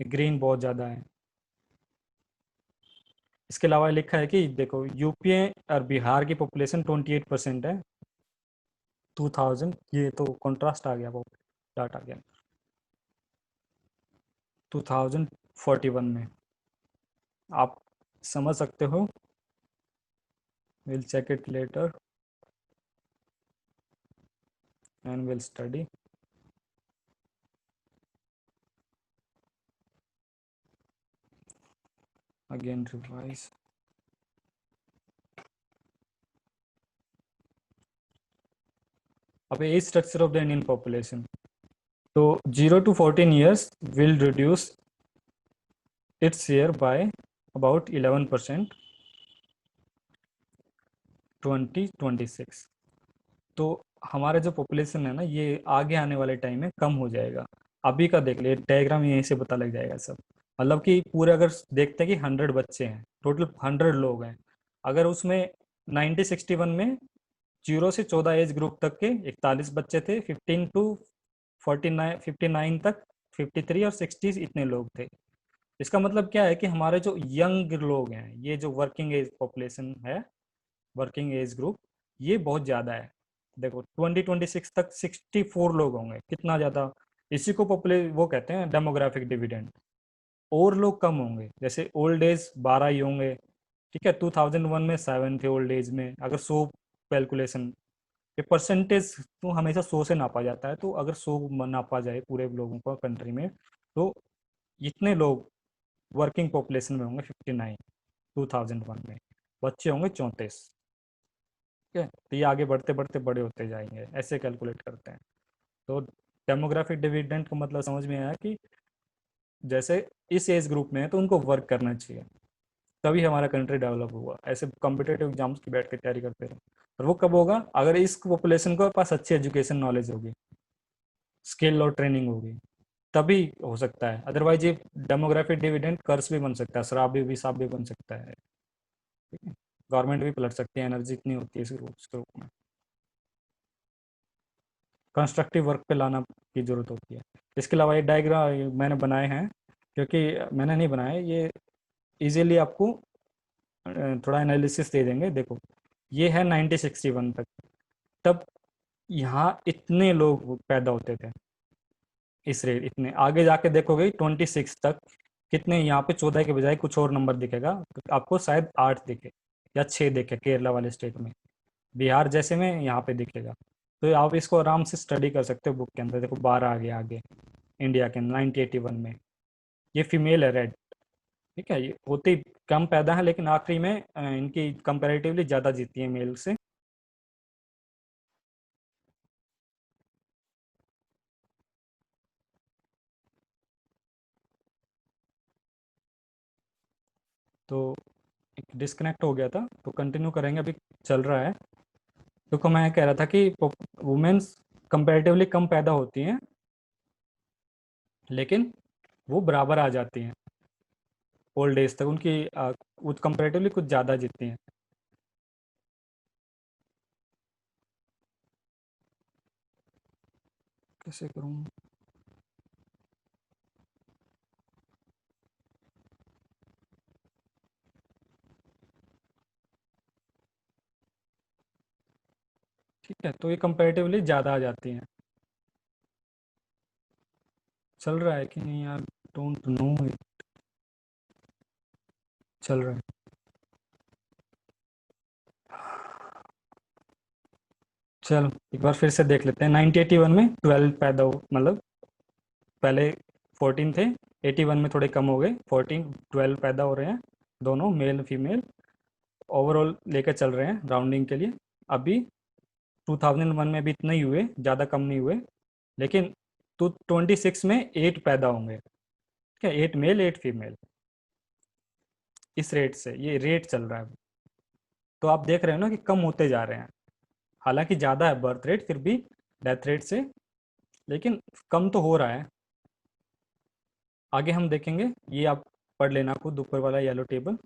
ग्रीन बहुत ज़्यादा है। इसके अलावा लिखा है कि देखो, यूपी और बिहार की पॉपुलेशन 28% है 2000, ये तो कॉन्ट्रास्ट आ गया, वो डाटा आ गया 2041 में। आप समझ सकते हो, will check it later and will study. Again revise. अब age structure of the Indian population, तो 0 to 14 years will reduce its share by about 11% 2026। तो हमारा जो पॉपुलेशन है ना, ये आगे आने वाले टाइम में कम हो जाएगा। अभी का देख ले डायग्राम, यहीं से पता लग जाएगा सब। मतलब कि पूरे अगर देखते हैं कि 100 बच्चे हैं, टोटल 100 लोग हैं, अगर उसमें 1961 में 0 से 14 एज ग्रुप तक के 41 बच्चे थे, 15 to 49 तक 53 और 60 इतने लोग थे। इसका मतलब क्या है कि हमारे जो यंग लोग हैं, ये जो वर्किंग एज पॉपुलेशन है, वर्किंग एज ग्रुप, ये बहुत ज़्यादा है। देखो 2026 तक 64 लोग होंगे, कितना ज़्यादा। इसी को पॉपुले वो कहते हैं डेमोग्राफिक डिविडेंड। और लोग कम होंगे, जैसे ओल्ड एज 12 ही होंगे, ठीक है। 2001 में 7 थे ओल्ड एज में। अगर 100 कैलकुलेशन, ये परसेंटेज तो हमेशा 100 से नापा जाता है, तो अगर 100 नापा जाए पूरे लोगों को कंट्री में, तो इतने लोग वर्किंग पॉपुलेशन में होंगे 59 2001 में। बच्चे होंगे 34, ठीक है। तो ये आगे बढ़ते बढ़ते बड़े होते जाएंगे, ऐसे कैलकुलेट करते हैं। तो डेमोग्राफिक डिविडेंड का मतलब समझ में आया कि जैसे इस एज ग्रुप में है तो उनको वर्क करना चाहिए, तभी हमारा कंट्री डेवलप हुआ। ऐसे कॉम्पिटेटिव एग्जाम्स की बैठ के तैयारी करते रहे। और वो कब होगा? अगर इस पॉपुलेशन को पास अच्छी एजुकेशन नॉलेज होगी, स्किल और ट्रेनिंग होगी, तभी हो सकता है। अदरवाइज ये डेमोग्राफिक डिविडेंड कर्स भी बन सकता है, श्राप भी अभिशाप भी बन सकता है, ठीक है। गवर्नमेंट भी पलट सकती है, एनर्जी इतनी होती है इस ग्रुप में। कंस्ट्रक्टिव वर्क पे लाना की ज़रूरत होती है। इसके अलावा ये डायग्राम मैंने बनाए हैं, क्योंकि मैंने नहीं बनाए, ये इजीली आपको थोड़ा एनालिसिस दे देंगे। देखो, ये है 1961 तक, तब यहाँ इतने लोग पैदा होते थे, इस रेट इतने। आगे जाके देखोगे 26 तक कितने, यहाँ पे 14 के बजाय कुछ और नंबर दिखेगा, तो आपको शायद 8 दिखे या 6 दिखे केरला वाले स्टेट में, बिहार जैसे में यहाँ पे दिखेगा। तो आप इसको आराम से स्टडी कर सकते हो बुक के अंदर। देखो 12 आ गया आगे इंडिया के 1981 में। ये फीमेल है, रेड, ठीक है। ये होती कम पैदा है, लेकिन आखिरी में इनकी कंपैरेटिवली ज़्यादा जीती है मेल से। तो डिस्कनेक्ट हो गया था, तो कंटिन्यू करेंगे, अभी चल रहा है। तो मैं कह रहा था कि वुमेन्स कंपैरेटिवली कम पैदा होती हैं, लेकिन वो बराबर आ जाती हैं ओल्ड एज तक, उनकी कंपैरेटिवली कुछ ज़्यादा जीतती हैं। कैसे करूँ? ठीक है, तो ये कंपैरेटिवली ज़्यादा आ जाती हैं। चल रहा है कि नहीं यार? Don't know it. चल रहा है। चलो एक बार फिर से देख लेते हैं। 1981 में 12 पैदा हो, मतलब पहले 14 थे, 81 में थोड़े कम हो गए, 14 12 पैदा हो रहे हैं, दोनों मेल फीमेल ओवरऑल लेकर चल रहे हैं राउंडिंग के लिए। अभी 2001 में भी इतने ही हुए, ज़्यादा कम नहीं हुए, लेकिन 26 में 8 पैदा होंगे, ठीक है, 8 मेल 8 फीमेल, इस रेट से ये रेट चल रहा है। तो आप देख रहे हो ना कि कम होते जा रहे हैं, हालांकि ज़्यादा है बर्थ रेट फिर भी डेथ रेट से, लेकिन कम तो हो रहा है। आगे हम देखेंगे, ये आप पढ़ लेना खुद, ऊपर वाला येलो टेबल।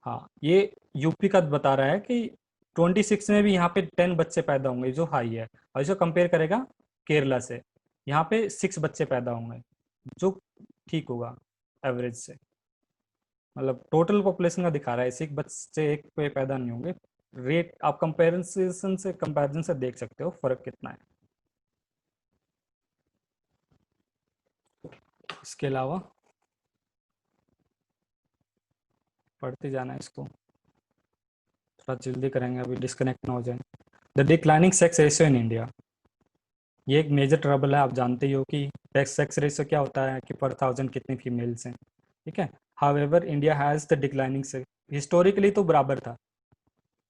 हाँ, ये यूपी का बता रहा है कि 26 में भी यहाँ पे 10 बच्चे पैदा होंगे, जो हाई है, और इसको कंपेयर करेगा केरला से, यहाँ पे 6 बच्चे पैदा होंगे, जो ठीक होगा एवरेज से। मतलब टोटल पॉपुलेशन का दिखा रहा है, एक बच्चे एक पे पैदा नहीं होंगे। रेट आप कंपैरिजन से देख सकते हो फर्क कितना है। इसके अलावा पढ़ते जाना है इसको, थोड़ा जल्दी करेंगे अभी डिस्कनेक्ट ना हो जाए। The declining sex ratio in India, ये एक मेजर ट्रबल है। आप जानते ही हो कि सेक्स रेशियो क्या होता है, कि पर थाउजेंड कितनी फीमेल्स हैं, ठीक है। However India has the declining sex, historically तो बराबर था,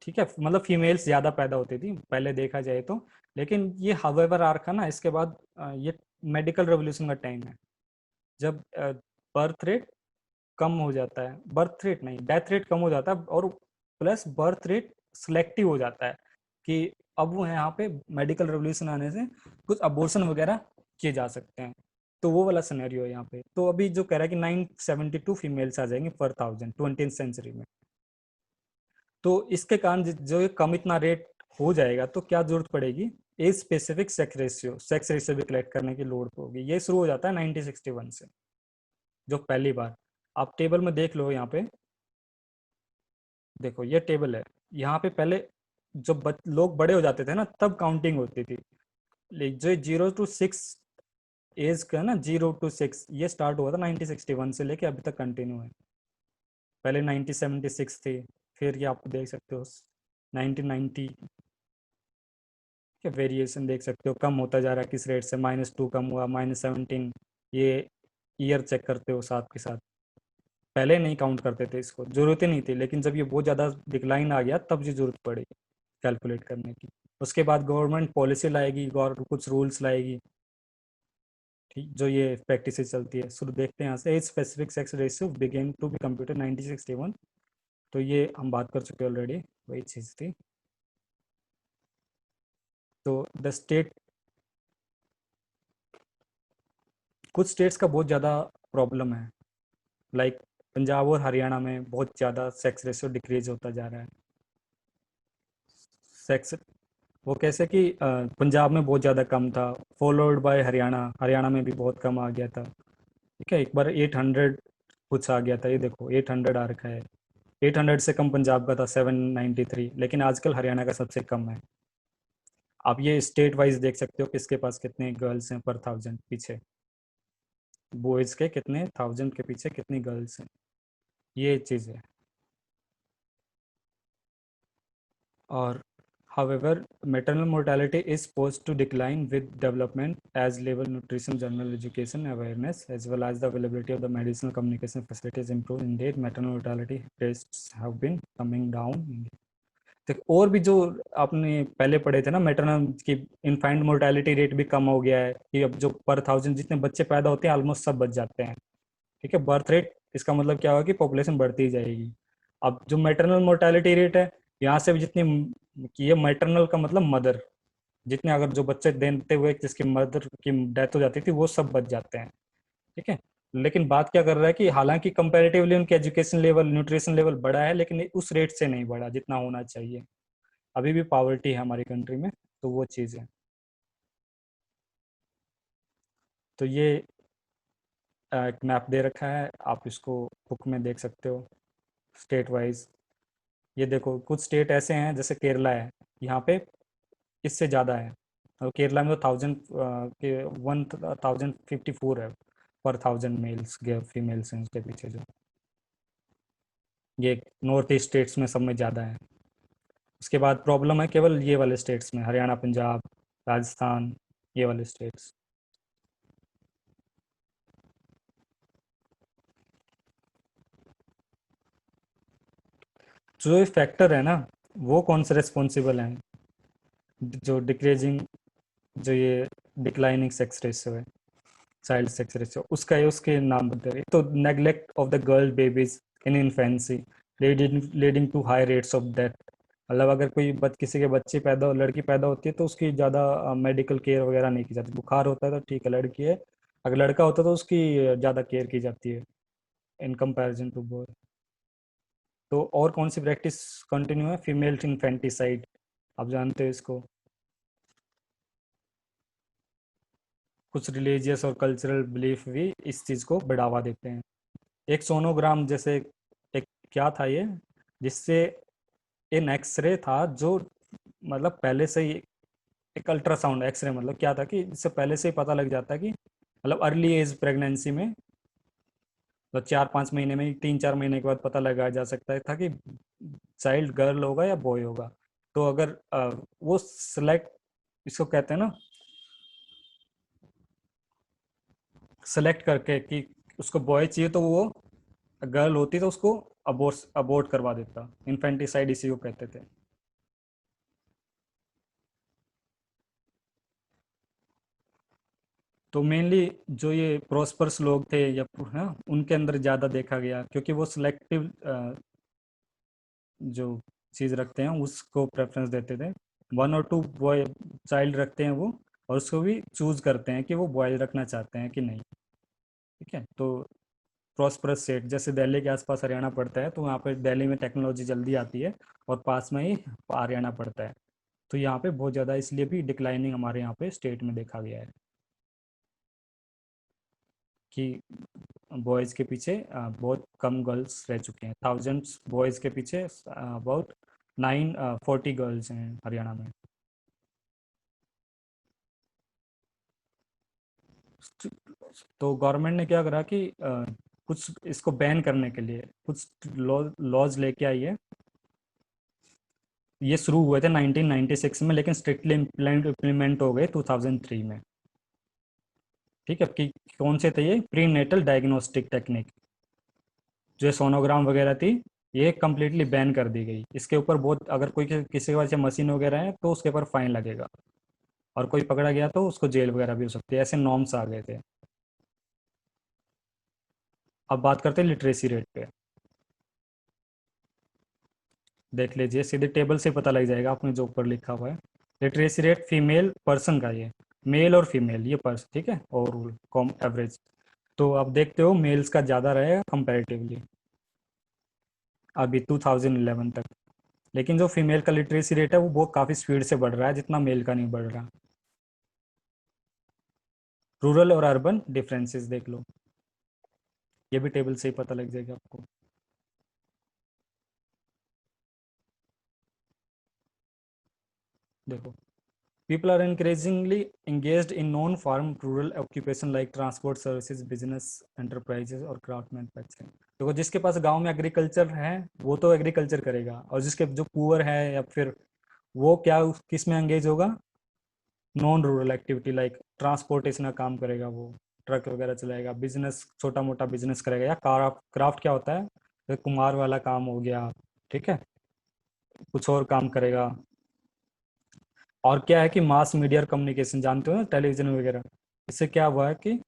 ठीक है, मतलब फीमेल्स ज़्यादा पैदा होती थी पहले देखा जाए तो, लेकिन ये हाउएवर आर्क है ना, इसके बाद ये मेडिकल रेवोल्यूशन का टाइम है, जब बर्थ रेट कम हो जाता है, बर्थ रेट नहीं डेथ रेट कम हो जाता है, और प्लस बर्थ रेट सिलेक्टिव हो जाता है, कि अब वो यहाँ पे मेडिकल रेवोल्यूशन आने से कुछ अबॉर्शन वगैरह किए जा सकते हैं, तो वो वाला सिनेरियो है यहाँ पे। तो अभी जो कह रहा है कि 972 फीमेल्स आ जाएंगे पर थाउजेंड 20th सेंचुरी में, तो इसके कारण जो ये कम इतना रेट हो जाएगा, तो क्या जरूरत पड़ेगी, एज स्पेसिफिक सेक्स रेशियो भी कलेक्ट करने की लोड होगी। ये शुरू हो जाता है 1961 से, जो पहली बार, आप टेबल में देख लो, यहाँ पे देखो ये टेबल है, यहाँ पे पहले जब लोग बड़े हो जाते थे ना, तब काउंटिंग होती थी, लेकिन जो 0 to 6 एज का ना, 0 to 6 ये स्टार्ट हुआ था 1961 से लेके अभी तक कंटिन्यू है। पहले 1976 थी, फिर ये आप देख सकते हो 1990 के वेरिएशन देख सकते हो, कम होता जा रहा है किस रेट से, -2 कम हुआ, -17, ये ईयर चेक करते हो साथ के साथ। पहले नहीं काउंट करते थे, इसको जरूरत ही नहीं थी, लेकिन जब ये बहुत ज़्यादा डिक्लाइन आ गया तब ये जरूरत पड़ी कैलकुलेट करने की। उसके बाद गवर्नमेंट पॉलिसी लाएगी, कुछ रूल्स लाएगी, ठीक, जो ये प्रैक्टिस चलती है। शुरू देखते हैं यहाँ से, age specific sex ratio began to be computed 1961, तो ये हम बात कर चुके ऑलरेडी, वही चीज़ थी। तो द स्टेट, कुछ स्टेट्स का बहुत ज़्यादा प्रॉब्लम है, लाइक पंजाब और हरियाणा में बहुत ज़्यादा सेक्स रेशियो डिक्रीज होता जा रहा है। सेक्स, वो कैसे कि पंजाब में बहुत ज़्यादा कम था, फॉलोड बाय हरियाणा, हरियाणा में भी बहुत कम आ गया था, ठीक है, एक बार 800 कुछ आ गया था, ये देखो 800 आ रखा है, 800 से कम पंजाब का था 793, लेकिन आजकल हरियाणा का सबसे कम है। आप ये स्टेट वाइज देख सकते हो किसके पास कितने गर्ल्स हैं पर थाउजेंड पीछे, बॉयज़ के कितने थाउजेंड के पीछे कितनी गर्ल्स हैं, ये चीज़ है। और however maternal mortality is supposed to decline with development as level nutrition, general education awareness, as well as the availability of the medicinal communication facilities improve. Indeed maternal mortality rates have been coming down। तो और भी जो आपने पहले पढ़े थे ना, मैटरनल की इनफेंट मोर्टेलिटी रेट भी कम हो गया है, कि अब जो पर थाउजेंड जितने बच्चे पैदा होते हैं ऑलमोस्ट सब बच जाते हैं, ठीक है, बर्थ रेट, इसका मतलब क्या होगा कि पॉपुलेशन बढ़ती ही जाएगी। अब जो मैटरनल मोर्टेलिटी रेट है, यहाँ से भी जितनी, कि ये मैटरनल का मतलब मदर, जितने अगर जो बच्चे देते हुए जिसकी मदर की डेथ हो जाती थी वो सब बच जाते हैं, ठीक है। लेकिन बात क्या कर रहा है कि हालांकि कंपैरेटिवली उनके एजुकेशन लेवल, न्यूट्रिशन लेवल बढ़ा है, लेकिन उस रेट से नहीं बढ़ा जितना होना चाहिए, अभी भी पॉवर्टी है हमारी कंट्री में, तो वो चीज़ है। तो ये एक मैप दे रखा है, आप इसको बुक में देख सकते हो स्टेट वाइज। ये देखो कुछ स्टेट ऐसे हैं, जैसे केरला है, यहाँ पे इससे ज़्यादा है, और केरला में तो 1054 है पर थाउजेंड मेल्स फीमेल्स हैं उसके पीछे जो, ये नॉर्थ ईस्ट स्टेट्स में सब में ज़्यादा है। उसके बाद प्रॉब्लम है केवल ये वाले स्टेट्स में, हरियाणा, पंजाब, राजस्थान, ये वाले स्टेट्स। जो ये फैक्टर है ना, वो कौन से रिस्पॉन्सिबल हैं, जो डिक्रीजिंग, जो ये डिक्लाइनिंग सेक्स रेशियो है, चाइल्ड सेक्स रेशियो, उसका ये उसके नाम बनते हैं। तो neglect of the girl babies in infancy leading to high rates of death. मतलब अगर कोई किसी के बच्चे पैदा, लड़की पैदा होती है तो उसकी ज़्यादा मेडिकल केयर वगैरह नहीं की जाती। बुखार होता है तो ठीक है, लड़की है। अगर लड़का होता है तो उसकी ज़्यादा केयर की जाती है इन कंपैरिजन टू बॉय। तो और कौन सी प्रैक्टिस कंटिन्यू है? फीमेल इन्फेंटिसाइड, आप जानते हो इसको। कुछ रिलीजियस और कल्चरल बिलीफ भी इस चीज़ को बढ़ावा देते हैं। एक सोनोग्राम जैसे, एक क्या था ये, जिससे इन एक्सरे था जो, मतलब पहले से ही एक अल्ट्रासाउंड एक्सरे, मतलब क्या था कि इससे पहले से ही पता लग जाता है कि, मतलब अर्ली एज प्रेगनेंसी में, तो 4-5 महीने में, 3-4 महीने के बाद पता लगाया जा सकता था कि चाइल्ड गर्ल होगा या बॉय होगा। तो अगर वो सेलेक्ट, इसको कहते हैं ना, सेलेक्ट करके कि उसको बॉय चाहिए तो वो, गर्ल होती तो उसको अबोर्ट अबोर्ट करवा देता। इन्फेंटिसाइड इसी को कहते थे। तो मेनली जो ये प्रोस्पर्स लोग थे या उनके अंदर ज़्यादा देखा गया, क्योंकि वो सिलेक्टिव जो चीज़ रखते हैं उसको प्रेफरेंस देते थे। 1 और 2 बॉय चाइल्ड रखते हैं वो, और उसको भी चूज करते हैं कि वो बॉय रखना चाहते हैं कि नहीं। ठीक है। तो प्रॉस्परस स्टेट जैसे दिल्ली के आसपास हरियाणा पड़ता है, तो वहाँ पे दिल्ली में टेक्नोलॉजी जल्दी आती है, और पास में ही हरियाणा पड़ता है। तो यहाँ पे बहुत ज़्यादा इसलिए भी डिक्लाइनिंग हमारे यहाँ पे स्टेट में देखा गया है कि बॉयज़ के पीछे बहुत कम गर्ल्स रह चुके हैं। थाउजेंड्स बॉयज़ के पीछे अबाउट 940 गर्ल्स हैं हरियाणा में। तो गवर्नमेंट ने क्या करा कि कुछ इसको बैन करने के लिए कुछ लॉज लेके आई है। ये शुरू हुए थे 1996 में, लेकिन स्ट्रिक्टली इम्प्लीमेंट हो गए 2003 में। ठीक है कि कौन से थे ये? प्री नेटल डायग्नोस्टिक टेक्निक, जो सोनोग्राम वगैरह थी, ये कम्प्लीटली बैन कर दी गई। इसके ऊपर बहुत, अगर कोई किसी के पास मशीन वगैरह है तो उसके ऊपर फाइन लगेगा, और कोई पकड़ा गया तो उसको जेल वगैरह भी हो सकती है। ऐसे नॉर्म्स आ गए थे। अब बात करते हैं लिटरेसी रेट पे। देख लीजिए, सीधे टेबल से पता लग जाएगा आपने जो ऊपर लिखा हुआ है। लिटरेसी रेट फीमेल पर्सन का, ये मेल और फीमेल ये पर्सन, ठीक है, ओवरऑल कॉम एवरेज। तो आप देखते हो मेल्स का ज़्यादा रहेगा कंपैरेटिवली अभी 2011 तक। लेकिन जो फीमेल का लिटरेसी रेट है वो बहुत काफ़ी स्पीड से बढ़ रहा है, जितना मेल का नहीं बढ़ रहा। रूरल और अर्बन डिफरेंसेस देख लो, ये भी टेबल से ही पता लग जाएगा आपको। देखो, people are increasingly engaged in non-farm rural occupation like transport services, business enterprises और craft manufacturing। देखो, जिसके पास गांव में एग्रीकल्चर है वो तो एग्रीकल्चर करेगा, और जिसके जो पुअर है या फिर वो क्या किस में एंगेज होगा? Non rural activity like transportation का काम करेगा, वो ट्रक वगैरह चलाएगा, बिजनेस छोटा मोटा बिजनेस करेगा, या क्राफ्ट, क्राफ्ट क्या होता है? जैसे कुम्हार वाला काम हो गया। ठीक है, कुछ और काम करेगा। और क्या है कि मास मीडिया कम्युनिकेशन जानते हो ना, टेलीविजन वगैरह। इससे क्या हुआ है कि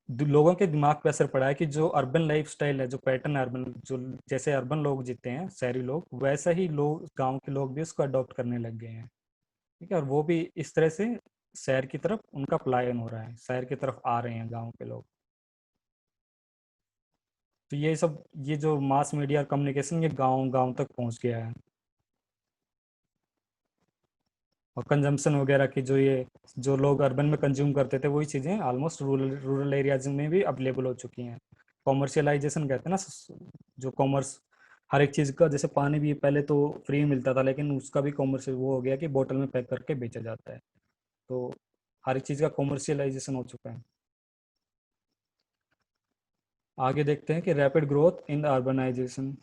लोगों के दिमाग पे असर पड़ा है कि जो अर्बन लाइफस्टाइल है, जो पैटर्न अर्बन, जो जैसे अर्बन लोग जीते हैं, शहरी लोग, वैसा ही लोग, गांव के लोग भी उसको अडॉप्ट करने लग गए हैं। ठीक है, और वो भी इस तरह से शहर की तरफ उनका पलायन हो रहा है, शहर की तरफ आ रहे हैं गांव के लोग। तो ये सब, ये जो मास मीडिया कम्युनिकेशन, ये गांव गांव तक पहुंच गया है। और कंजम्पशन वगैरह की जो ये, जो लोग अर्बन में कंज्यूम करते थे, वही चीज़ें ऑलमोस्ट रूरल रूरल एरियाज में भी अवेलेबल हो चुकी हैं। कॉमर्शियलाइजेशन कहते हैं ना, जो कॉमर्स, हर एक चीज़ का, जैसे पानी भी पहले तो फ्री मिलता था, लेकिन उसका भी कॉमर्शियल वो हो गया कि बोतल में पैक करके बेचा जाता है। तो हर एक चीज़ का कॉमर्शियलाइजेशन हो चुका है। आगे देखते हैं कि रैपिड ग्रोथ इन अर्बनाइजेशन।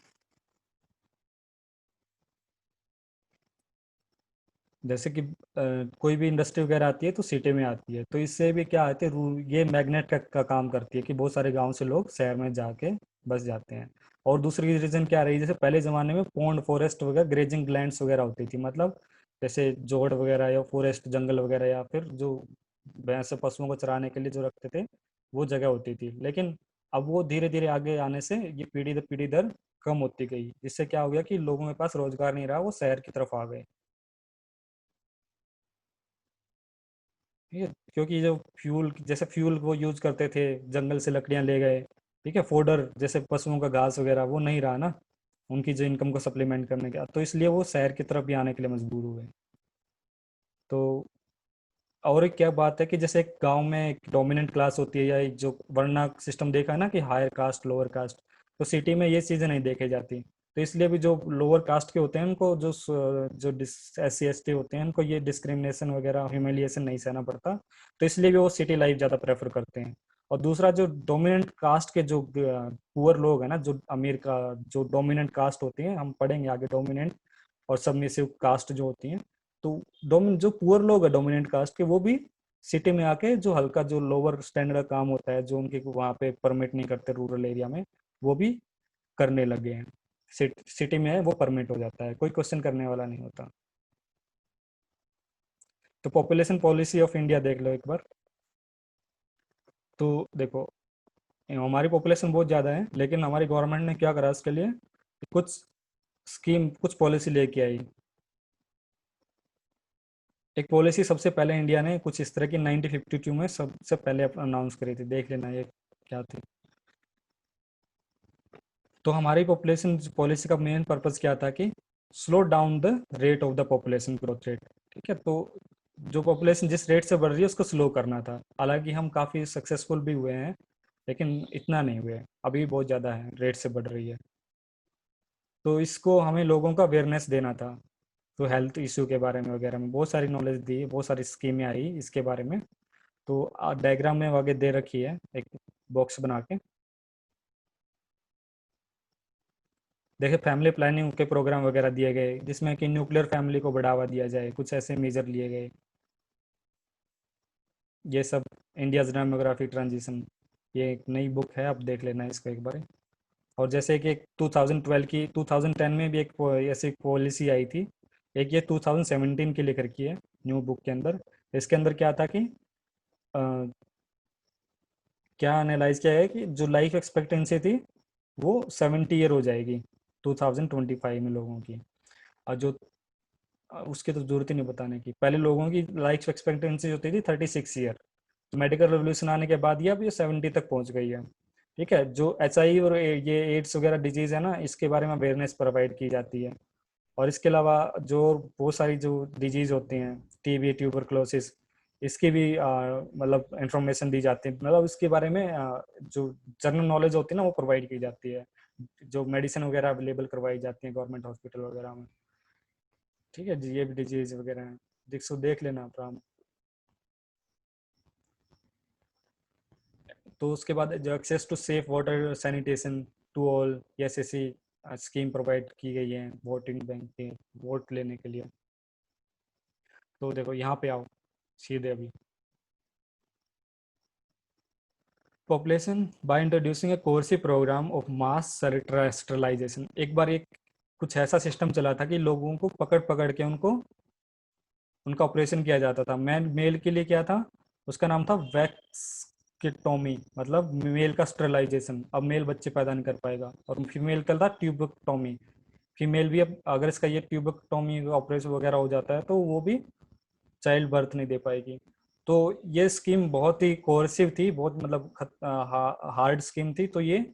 जैसे कि कोई भी इंडस्ट्री वगैरह आती है तो सिटी में आती है, तो इससे भी क्या आते हैं, ये मैग्नेट का काम करती है कि बहुत सारे गांव से लोग शहर में जाके बस जाते हैं। और दूसरी रीजन क्या रही, जैसे पहले ज़माने में पॉन्ड फॉरेस्ट वगैरह ग्रेजिंग लैंड्स वगैरह होती थी, मतलब जैसे जोड़ वगैरह या फॉरेस्ट जंगल वगैरह, या फिर जो भैंस पशुओं को चराने के लिए जो रखते थे वो जगह होती थी। लेकिन अब वो धीरे धीरे आगे आने से ये पीढ़ी दर कम होती गई, जिससे क्या हो गया कि लोगों के पास रोजगार नहीं रहा, वो शहर की तरफ आ गए। ठीक है, क्योंकि जो फ्यूल, जैसे फ्यूल वो यूज करते थे, जंगल से लकड़ियां ले गए। ठीक है, फोडर जैसे पशुओं का घास वगैरह वो नहीं रहा ना, उनकी जो इनकम को सप्लीमेंट करने का, तो इसलिए वो शहर की तरफ भी आने के लिए मजबूर हुए। तो और एक क्या बात है कि जैसे एक गांव में एक डोमिनेंट क्लास होती है, या एक जो वर्ना सिस्टम देखा है ना कि हायर कास्ट लोअर कास्ट, तो सिटी में ये चीज़ें नहीं देखी जाती। तो इसलिए भी जो लोअर कास्ट के होते हैं उनको, जो SC ST होते हैं, उनको ये डिस्क्रिमिनेशन वगैरह ह्यूमिलिएशन नहीं सहना पड़ता। तो इसलिए भी वो सिटी लाइफ ज़्यादा प्रेफर करते हैं। और दूसरा, जो डोमिनेंट कास्ट के जो पुअर लोग हैं ना, जो अमीर का जो डोमिनेंट कास्ट होती है, हम पढ़ेंगे आगे डोमिनेंट और सबमिसिव कास्ट जो होती हैं। तो डोमिन जो पुअर लोग है डोमिनेंट कास्ट के, वो भी सिटी में आके जो हल्का जो लोअर स्टैंडर्ड का काम होता है, जो उनके वहाँ पे परमिट नहीं करते रूरल एरिया में, वो भी करने लगे हैं। सिटी में है वो परमिट हो जाता है, कोई क्वेश्चन करने वाला नहीं होता। तो पॉपुलेशन पॉलिसी ऑफ इंडिया देख लो एक बार। तो देखो, हमारी पॉपुलेशन बहुत ज़्यादा है, लेकिन हमारी गवर्नमेंट ने क्या करा इसके लिए, कुछ स्कीम, कुछ पॉलिसी लेके आई। एक पॉलिसी सबसे पहले इंडिया ने कुछ इस तरह की 1952 में सबसे पहले अनाउंस करी थी, देख लेना ये क्या थी। तो हमारी पॉपुलेशन पॉलिसी का मेन पर्पस क्या था कि slow down the rate of the population growth rate. ठीक है, तो जो पॉपुलेशन जिस रेट से बढ़ रही है उसको स्लो करना था। हालांकि हम काफ़ी सक्सेसफुल भी हुए हैं, लेकिन इतना नहीं हुए, अभी बहुत ज़्यादा है, रेट से बढ़ रही है। तो इसको हमें लोगों का अवेयरनेस देना था। तो हेल्थ इशू के बारे में वगैरह में बहुत सारी नॉलेज दी, बहुत सारी स्कीमें आई इसके बारे में। तो डायग्राम में आगे दे रखी है एक बॉक्स बना के। देखिए, फैमिली प्लानिंग के प्रोग्राम वगैरह दिए गए, जिसमें कि न्यूक्लियर फैमिली को बढ़ावा दिया जाए, कुछ ऐसे मेजर लिए गए। ये सब इंडियाज डेमोग्राफी ट्रांजिशन, ये एक नई बुक है, आप देख लेना इसको एक बार। और जैसे कि एक 2012 की, 2010 में भी एक ऐसी पॉलिसी आई थी। एक ये 2017 की लेकर की है न्यू बुक के अंदर। इसके अंदर क्या था कि क्या एनालाइज किया है कि जो लाइफ एक्सपेक्टेंसी थी वो 70 ईयर हो जाएगी 2025 में लोगों की। और जो उसकी तो जरूरत ही नहीं बताने की, पहले लोगों की लाइफ एक्सपेक्टेंसी होती थी 36 ईयर। तो मेडिकल रेवोल्यूशन आने के बाद ये अब ये 70 तक पहुंच गई है। ठीक है, जो HIV और ये एड्स वगैरह डिजीज है ना, इसके बारे में अवेयरनेस प्रोवाइड की जाती है। और इसके अलावा जो बहुत सारी जो डिजीज होती हैं, TB, ट्यूबरक्लोसिस, इसकी भी मतलब इंफॉर्मेशन दी जाती है, मतलब इसके बारे में जो जनरल नॉलेज होती है ना वो प्रोवाइड की जाती है। जो मेडिसिन वगैरह अवेलेबल करवाई जाती है गवर्नमेंट हॉस्पिटल वगैरह में। ठीक है जी, ये भी डिजीज वगैरह हैं, देख लेना आप आराम। तो उसके बाद जो access to safe water sanitation to all, ऐसी स्कीम प्रोवाइड की गई है वोटिंग बैंक के, वोट लेने के लिए। तो देखो यहाँ पे आओ सीधे अभी, population by introducing a coercive programme of mass sterilisation. एक बार एक कुछ ऐसा सिस्टम चला था कि लोगों को पकड़ पकड़ के उनको उनका ऑपरेशन किया जाता था। मेल के लिए क्या था, उसका नाम था वैक्सक्टोमी, मतलब मेल का स्टरलाइजेशन। अब मेल बच्चे पैदा नहीं कर पाएगा। और फीमेल का था ट्यूबेक्टोमी। फीमेल भी अब अगर इसका ये ट्यूबेक्टोमी ऑपरेशन वगैरह हो जाता है तो वो भी चाइल्ड बर्थ नहीं दे पाएगी। तो ये स्कीम बहुत ही कोर्सिव थी, बहुत मतलब हार्ड स्कीम थी। तो ये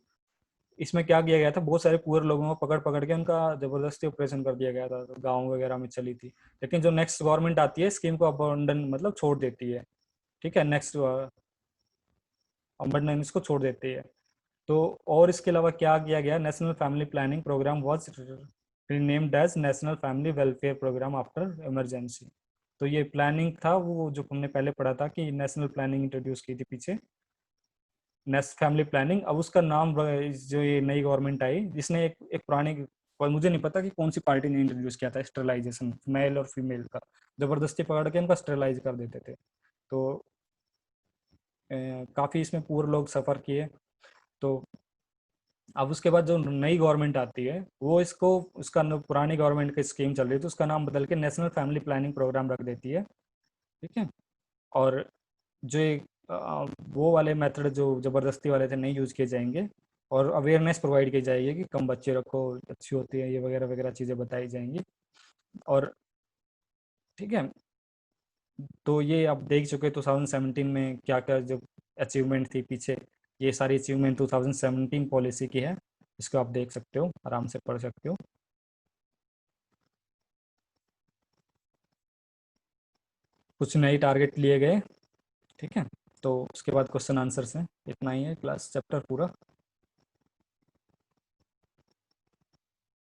इसमें क्या किया गया था, बहुत सारे पुअर लोगों को पकड़ पकड़ के उनका जबरदस्ती ऑपरेशन कर दिया गया था, तो गाँव वगैरह में चली थी। लेकिन जो नेक्स्ट गवर्नमेंट आती है स्कीम को अबंडन मतलब छोड़ देती है। ठीक है, नेक्स्ट अबंडन इसको छोड़ देती है। तो और इसके अलावा क्या किया गया, national family planning programme was renamed as national family welfare programme after emergency. तो ये प्लानिंग था वो जो हमने पहले पढ़ा था कि नेशनल प्लानिंग इंट्रोड्यूस की थी पीछे, नेस्ट फैमिली प्लानिंग। अब उसका नाम जो ये नई गवर्नमेंट आई जिसने एक पुरानी, और मुझे नहीं पता कि कौन सी पार्टी ने इंट्रोड्यूस किया था स्टरलाइजेशन, मेल और फीमेल का जबरदस्ती पकड़ के उनका स्टरलाइज कर देते थे। तो काफ़ी इसमें पूरे लोग सफ़र किए। तो अब उसके बाद जो नई गवर्नमेंट आती है वो इसको, उसका पुरानी गवर्नमेंट की स्कीम चल रही थी उसका नाम बदल के नेशनल फैमिली प्लानिंग प्रोग्राम रख देती है। ठीक है। और जो वो वाले मेथड जो ज़बरदस्ती वाले थे नहीं यूज़ किए जाएंगे, और अवेयरनेस प्रोवाइड की जाएगी कि कम बच्चे रखो, अच्छी होती है ये वगैरह वगैरह चीज़ें बताई जाएंगी। और ठीक है, तो ये आप देख चुके 2017 में क्या क्या जो अचीवमेंट थी पीछे, ये सारी अचीवमेंट 2017 पॉलिसी की है। इसको आप देख सकते हो, आराम से पढ़ सकते हो। कुछ नए टारगेट लिए गए। ठीक है। तो उसके बाद क्वेश्चन आंसर्स हैं, इतना ही है क्लास चैप्टर पूरा।